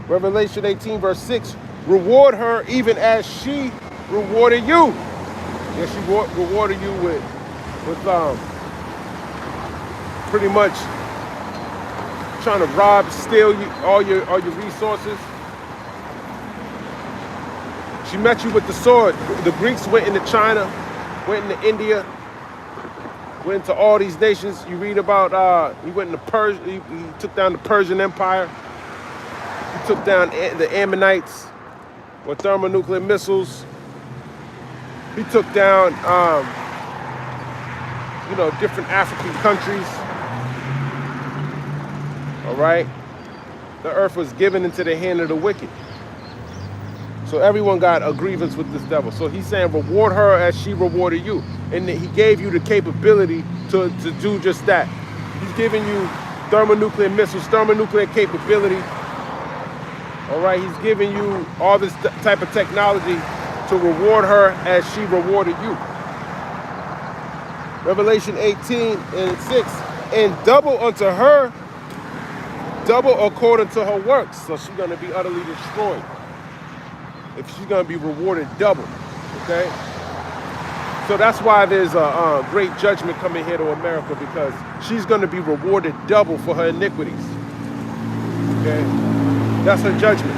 Revelation 18, verse 6. Reward her even as she rewarded you. Yeah, she rewarded you with pretty much trying to rob, steal you, all your resources. She met you with the sword. The Greeks went into China, went into India, went to all these nations. You read about he went into Persia. He took down the Persian Empire. He took down the Ammonites with thermonuclear missiles. He took down different African countries. All right, the earth was given into the hand of the wicked. So everyone got a grievance with this devil. So he's saying, reward her as she rewarded you. And he gave you the capability to do just that. He's giving you thermonuclear missiles, thermonuclear capability. All right, he's giving you all this type of technology to reward her as she rewarded you. Revelation 18 and 6. And double unto her, double according to her works. So she's going to be utterly destroyed. If she's going to be rewarded double, okay? So that's why there's a great judgment coming here to America, because she's going to be rewarded double for her iniquities, okay? That's her judgment.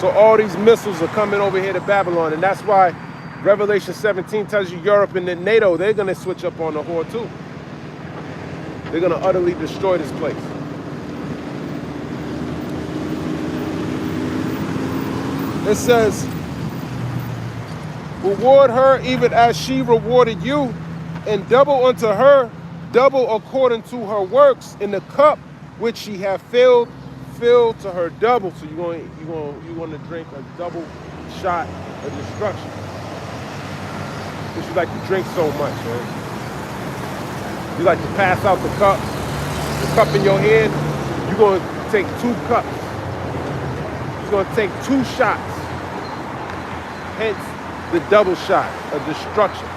So all these missiles are coming over here to Babylon, and that's why Revelation 17 tells you Europe and then NATO, they're going to switch up on the whore too. They're going to utterly destroy this place. It says, reward her even as she rewarded you, and double unto her, double according to her works, in the cup which she hath filled to her double. So you want to drink a double shot of destruction. Because you like to drink so much, man. You like to pass out the cup in your hand. You're going to take 2 cups. You're going to take 2 shots. Hence the double shot of destruction.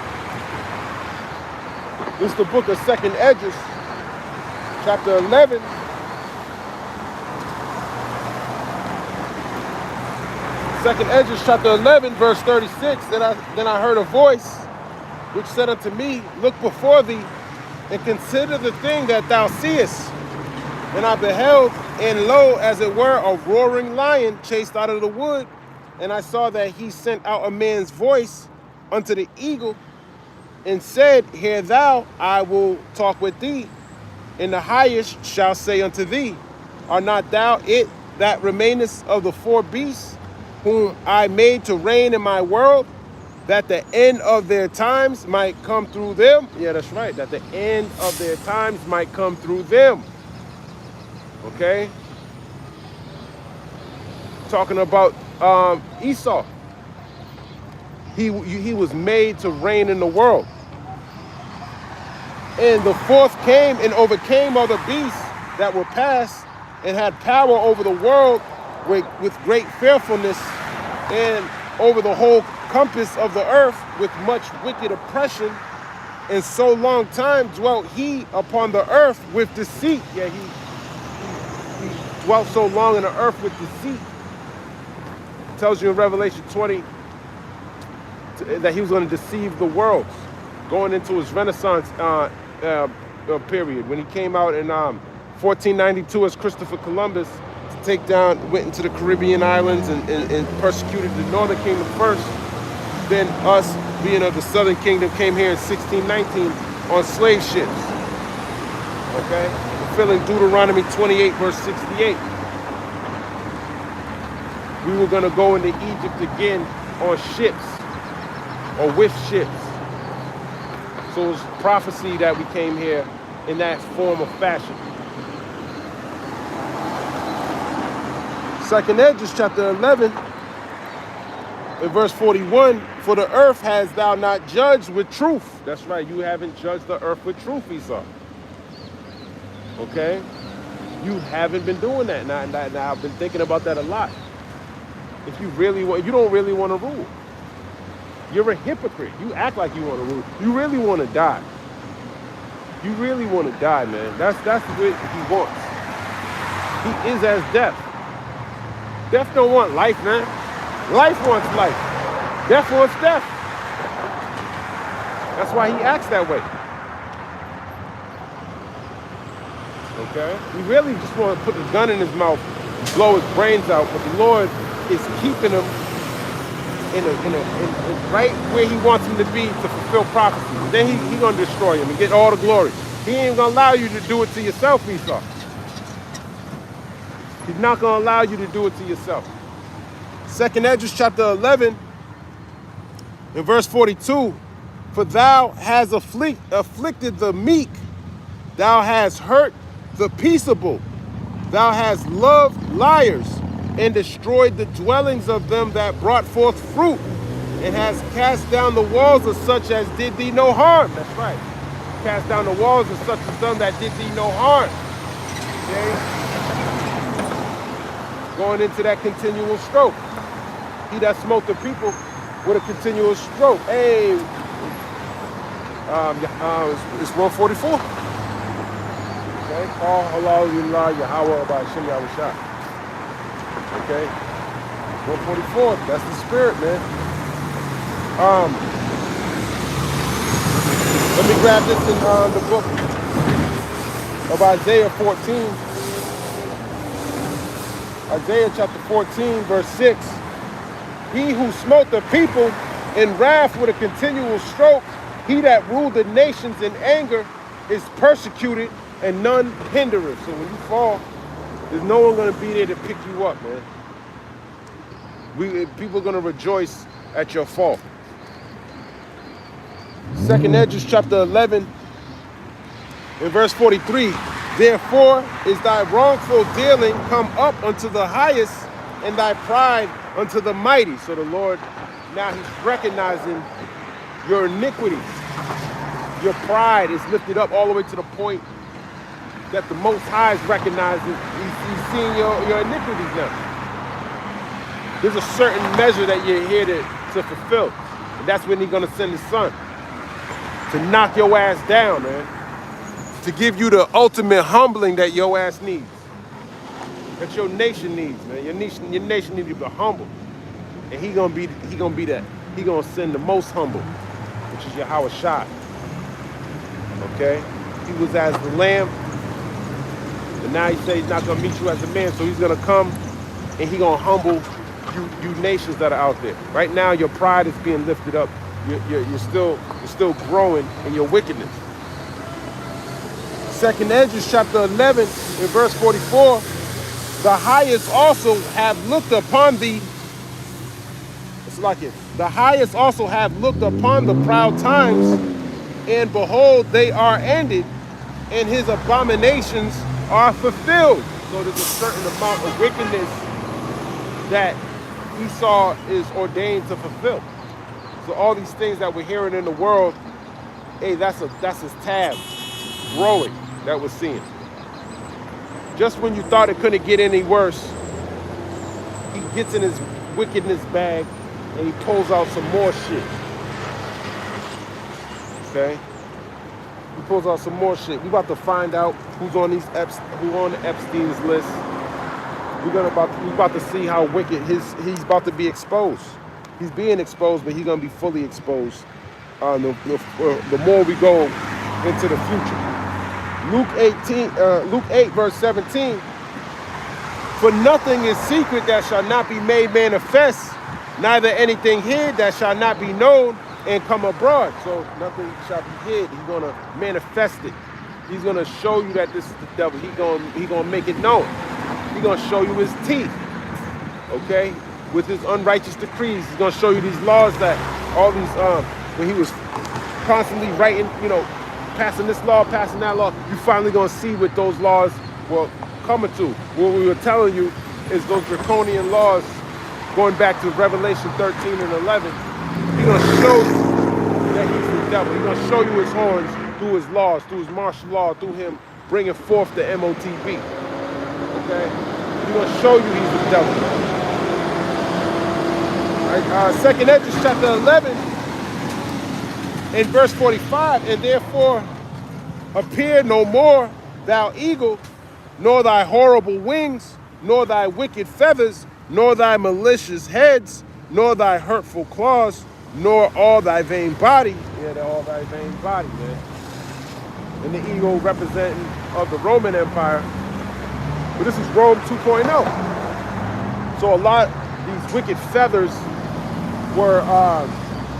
This is the book of 2nd Esdras, chapter 11. 2nd Esdras, chapter 11, verse 36. Then I heard a voice which said unto me, look before thee, and consider the thing that thou seest. And I beheld, and lo, as it were, a roaring lion chased out of the wood. And I saw that he sent out a man's voice unto the eagle, and said, hear thou, I will talk with thee. And the highest shall say unto thee, art not thou it that remainest of the 4 beasts, whom I made to reign in my world, that the end of their times might come through them? Yeah, that's right, that the end of their times might come through them. Okay? Talking about Esau. He was made to reign in the world. And the 4th came and overcame other beasts that were past, and had power over the world with great fearfulness, and over the whole compass of the earth with much wicked oppression. And so long time dwelt he upon the earth with deceit. Yeah, he dwelt so long in the earth with deceit. It tells you in Revelation 20 that he was going to deceive the world, going into his Renaissance period, when he came out in 1492 as Christopher Columbus to take down, went into the Caribbean islands and persecuted the Northern Kingdom first. Then us, being of the Southern Kingdom, came here in 1619 on slave ships. Okay? Fulfilling Deuteronomy 28, verse 68. We were going to go into Egypt again on ships, or with ships. So it was prophecy that we came here in that form of fashion. 2nd Esdras, chapter 11, in verse 41, for the earth has thou not judged with truth. That's right, you haven't judged the earth with truth, Esau. Okay? You haven't been doing that. Now I've been thinking about that a lot. If you don't really want to rule. You're a hypocrite. You act like you want to rule. You really want to die. You really want to die, man. That's what he wants. He is as death. Death don't want life, man. Life wants life. Death wants death. That's why he acts that way. Okay? He really just want to put the gun in his mouth, blow his brains out, but the Lord is keeping him in right where he wants him to be to fulfill prophecy. And then he gonna destroy him and get all the glory. He ain't gonna allow you to do it to yourself, Esau. He's not gonna allow you to do it to yourself. 2nd Esdras chapter 11, in verse 42, for thou hast afflicted the meek, thou hast hurt the peaceable, thou hast loved liars, and destroyed the dwellings of them that brought forth fruit, and has cast down the walls of such as did thee no harm. That's right. Cast down the walls of such as them that did thee no harm. Okay? Going into that continual stroke. He that smote the people with a continual stroke. Hey, it's 144. Okay, call Allah Yahweh by Shem Yahushua. Okay, 144. That's the spirit, man. Let me grab this in the book of Isaiah 14. Isaiah chapter 14, verse 6. He who smote the people in wrath with a continual stroke, he that ruled the nations in anger, is persecuted and none hindereth. So when you fall, there's no one going to be there to pick you up, man. People are going to rejoice at your fall. 2nd Esdras chapter 11, in verse 43. Therefore is thy wrongful dealing come up unto the highest, and thy pride unto the mighty. So the Lord, now he's recognizing your iniquities. Your pride is lifted up all the way to the point that the Most High is recognizing. He's seeing your iniquities now. There's a certain measure that you're here to fulfill. And that's when he's going to send his son. To knock your ass down, man. To give you the ultimate humbling that your ass needs. That your nation needs, man. Your nation needs to be humble. And he gonna be that. He gonna send the most humble, which is Yahweh Shai. Okay? He was as the lamb. And now he says he's not gonna meet you as a man, so he's gonna come and he gonna humble you nations that are out there. Right now your pride is being lifted up. You're still growing in your wickedness. 2nd Esdras chapter 11 in verse 44. The highest also have looked upon thee. It's like it. The highest also have looked upon the proud times, and behold, they are ended, and his abominations are fulfilled. So there's a certain amount of wickedness that Esau is ordained to fulfill. So all these things that we're hearing in the world, hey, that's his tab growing that we're seeing. Just when you thought it couldn't get any worse, he gets in his wickedness bag and he pulls out some more shit. Okay? He pulls out some more shit. We're about to find out who's on the Epstein's list. We're about to see how wicked he's about to be exposed. He's being exposed, but he's gonna be fully exposed. The more we go into the future. Luke 8 verse 17. For nothing is secret that shall not be made manifest, neither anything hid that shall not be known and come abroad. So nothing shall be hid. He's gonna manifest it. He's gonna show you that this is the devil. He's gonna make it known. He's gonna show you his teeth. Okay? With his unrighteous decrees. He's gonna show you these laws that all these when he was constantly writing, passing this law, passing that law, you finally gonna see what those laws were coming to. What we were telling you is those draconian laws going back to Revelation 13 and 11. He's gonna show you that he's the devil. He's gonna show you his horns through his laws, through his martial law, through him bringing forth the MOTB. Okay? He's gonna show you he's the devil. All right, 2nd Esdras chapter 11, in verse 45, and therefore appear no more, thou eagle, nor thy horrible wings, nor thy wicked feathers, nor thy malicious heads, nor thy hurtful claws, nor all thy vain body. Yeah, all thy vain body, man. And the eagle representing of the Roman Empire. But this is Rome 2.0. So a lot of these wicked feathers were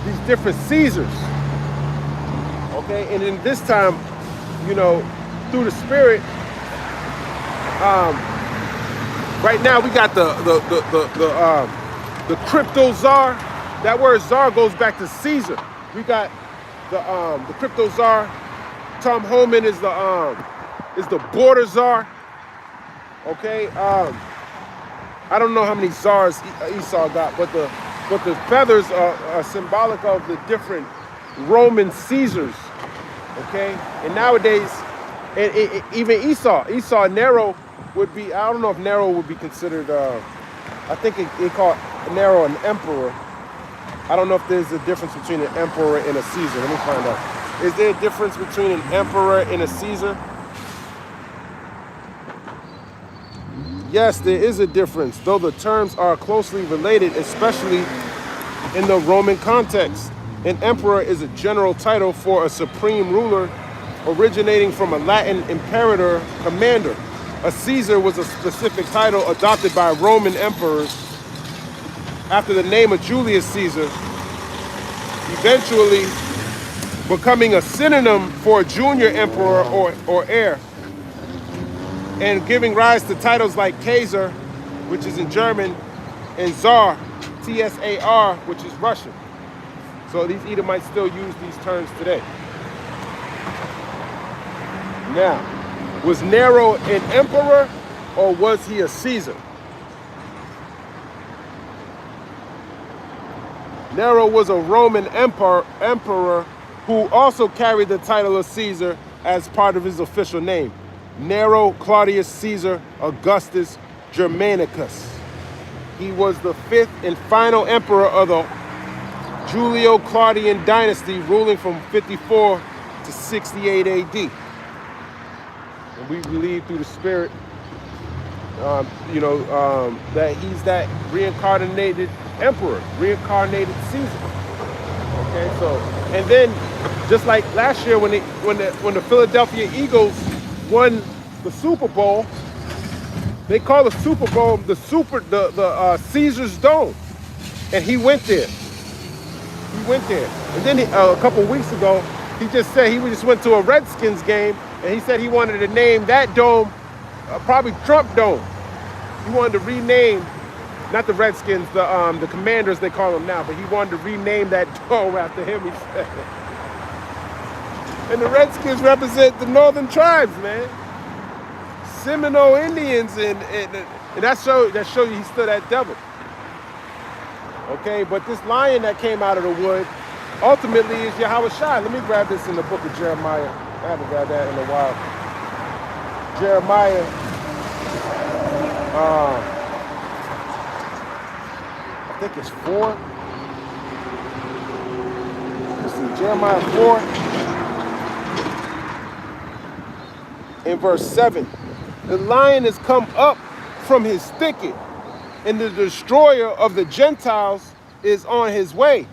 these different Caesars. Okay, and in this time, you know, through the Spirit, right now we got the crypto czar. That word czar goes back to Caesar. We got the crypto czar. Tom Homan is the border czar. Okay, I don't know how many czars Esau got, but the feathers are symbolic of the different Roman Caesars. Okay, and nowadays, even Esau, Nero would be, I don't know if Nero would be considered, I think they call Nero an emperor. I don't know if there's a difference between an emperor and a Caesar. Let me find out. Is there a difference between an emperor and a Caesar? Yes, there is a difference, though the terms are closely related, especially in the Roman context. An emperor is a general title for a supreme ruler originating from a Latin imperator, commander. A Caesar was a specific title adopted by Roman emperors after the name of Julius Caesar, eventually becoming a synonym for a junior emperor or heir, and giving rise to titles like Kaiser, which is in German, and Tsar, T-S-A-R, which is Russian. So these Edomites still use these terms today. Now, was Nero an emperor or was he a Caesar? Nero was a Roman emperor who also carried the title of Caesar as part of his official name. Nero Claudius Caesar Augustus Germanicus. He was the fifth and final emperor of the Julio-Claudian dynasty, ruling from 54 to 68 AD. And we believe through the Spirit, that he's that reincarnated emperor, reincarnated Caesar. Okay, so, and then just like last year when the Philadelphia Eagles won the Super Bowl, they call the Super Bowl the Caesar's Dome, and he went there. And then a couple weeks ago, he just said he just went to a Redskins game, and he said he wanted to name that dome probably Trump Dome. He wanted to rename, not the Redskins, the Commanders they call them now, but he wanted to rename that dome after him, he said. And the Redskins represent the northern tribes, man. Seminole Indians, and that show you he stood at double. Okay, but this lion that came out of the wood ultimately is Yahweh Shai. Let me grab this in the book of Jeremiah. I haven't grabbed that in a while. Jeremiah, I think it's 4. Let's see, Jeremiah 4 in verse 7. The lion has come up from his thicket, and the destroyer of the Gentiles is on his way.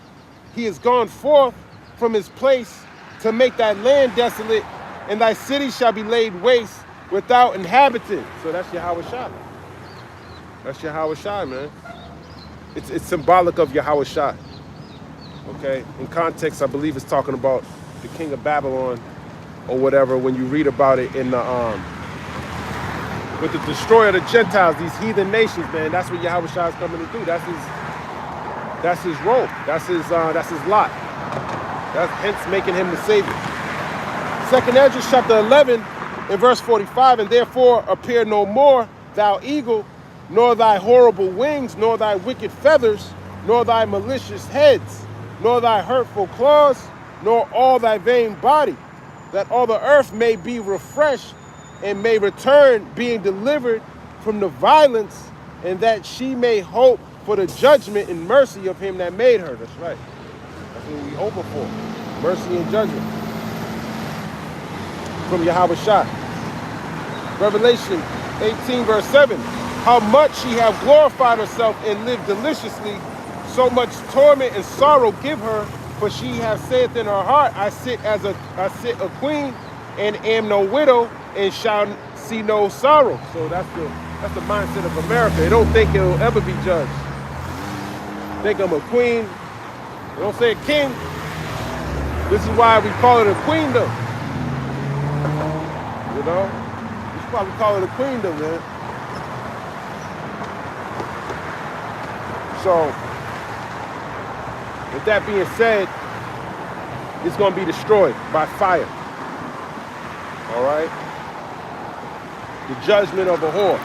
He has gone forth from his place to make thy land desolate, and thy city shall be laid waste without inhabitant. So that's Yahweh Shai. That's Yahweh Shai, man. It's symbolic of Yahweh Shai. Okay? In context, I believe it's talking about the king of Babylon or whatever when you read about it in the with the destroyer of the Gentiles, these heathen nations, man. That's what Yahweh Shai is coming to do. That's his role. That's his lot. That's hence making him the savior. 2nd Ezra chapter 11 in verse 45, and therefore appear no more, thou eagle, nor thy horrible wings, nor thy wicked feathers, nor thy malicious heads, nor thy hurtful claws, nor all thy vain body, that all the earth may be refreshed and may return, being delivered from the violence, and that she may hope for the judgment and mercy of him that made her. That's right. That's what we hoping for. mercy and judgment from Yahweh Shai. Revelation 18 verse 7. How much she have glorified herself and lived deliciously, so much torment and sorrow give her, for she hath said in her heart, I sit a queen, and am no widow, and shall see no sorrow. So that's the mindset of America. They don't think it'll ever be judged. Think I'm a queen. They don't say a king. This is why we call it a queendom. You know? This is why we call it a queendom, man. So, with that being said, it's going to be destroyed by fire. All right? The judgment of a whore.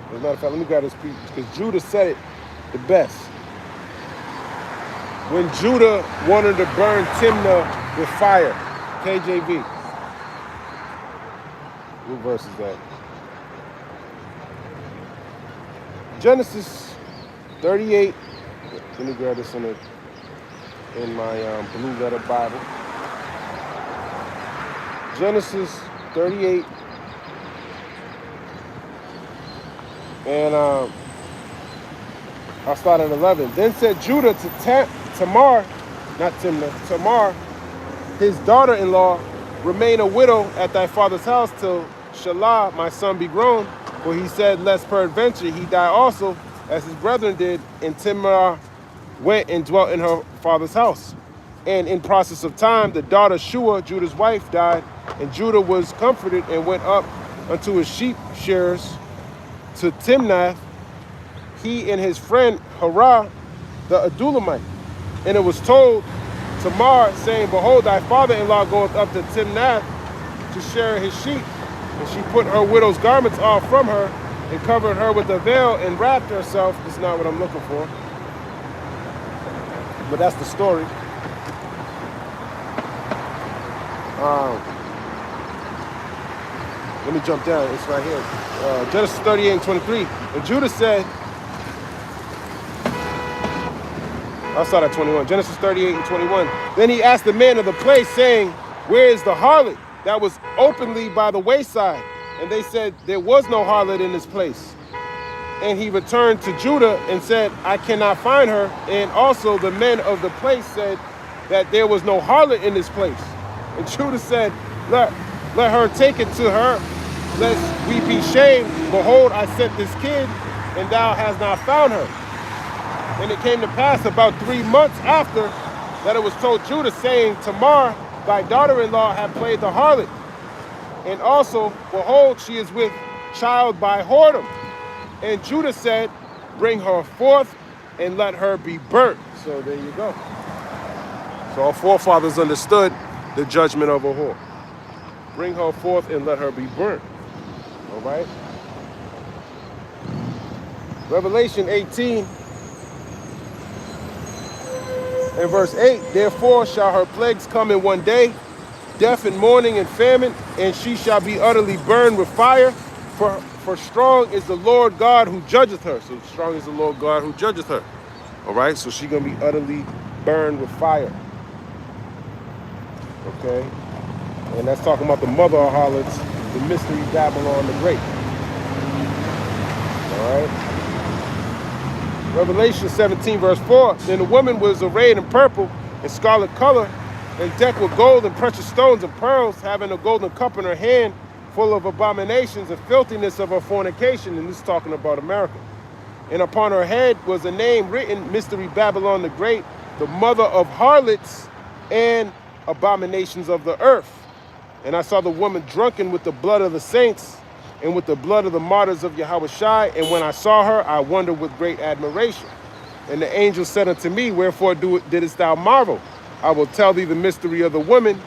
As a matter of fact, let me grab this piece, because Judah said it the best. When Judah wanted to burn Timnah with fire. KJV. What verse is that? Genesis 38. Let me grab this in my blue letter Bible. Genesis 38. And I'll start at 11. Then said Judah to Tamar, not Timnah, Tamar, his daughter-in-law, remain a widow at thy father's house till Shelah, my son, be grown. For he said, lest peradventure he die also, as his brethren did. And Tamar went and dwelt in her father's house. And in process of time, the daughter Shua, Judah's wife, died. And Judah was comforted and went up unto his sheep shearers to Timnath, he and his friend Harah, the Adulamite. And it was told Tamar, saying, behold, thy father-in-law goeth up to Timnath to shear his sheep. And she put her widow's garments off from her, and covered her with a veil, and wrapped herself. That's not what I'm looking for. But that's the story. Let me jump down. It's right here. Genesis 38 and 23. And Judah said, I'll start at 21. Genesis 38 and 21. Then he asked the men of the place, saying, where is the harlot that was openly by the wayside? And they said, there was no harlot in this place. And he returned to Judah and said, I cannot find her. And also the men of the place said that there was no harlot in this place. And Judah said, let her take it to her, lest we be shamed. Behold, I sent this kid, and thou hast not found her. And it came to pass about 3 months after that it was told Judah, saying, Tamar, thy daughter-in-law, hath played the harlot. And also, behold, she is with child by whoredom. And Judah said, bring her forth and let her be burnt. So there you go. So our forefathers understood the judgment of a whore. Bring her forth and let her be burnt. All right? Revelation 18 and verse 8. Therefore shall her plagues come in one day, death and mourning and famine, and she shall be utterly burned with fire. For strong is the Lord God who judgeth her. So strong is the Lord God who judgeth her. All right? So she's going to be utterly burned with fire. Okay? And that's talking about the mother of harlots, the mystery Babylon the Great. All right? Revelation 17 verse 4. Then the woman was arrayed in purple and scarlet color, and decked with gold and precious stones and pearls, having a golden cup in her hand, full of abominations and filthiness of her fornication. And this is talking about America. And upon her head was a name written, Mystery Babylon the Great, the mother of harlots and abominations of the earth. And I saw the woman drunken with the blood of the saints and with the blood of the martyrs of Yahweh Shai. And when I saw her, I wondered with great admiration. And the angel said unto me, wherefore didst thou marvel? I will tell thee the mystery of the woman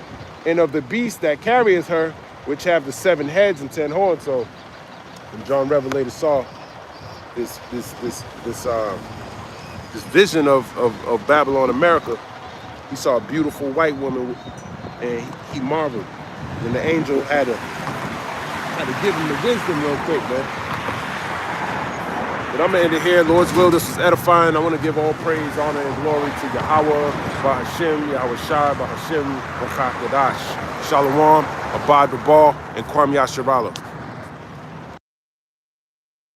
and of the beast that carrieth her, which have the 7 heads and 10 horns. So when John Revelator saw this vision of Babylon, America, he saw a beautiful white woman, and he marveled. And the angel had to give him the wisdom real quick, man. But But I'm going to end it here. Lord's will, this is edifying. I want to give all praise, honor, and glory to Yahweh, Bahashem, Yahweh Shai, Bahashem, B'chak Yadash. Shalom, Abad Babal, and Kwam Yasharala.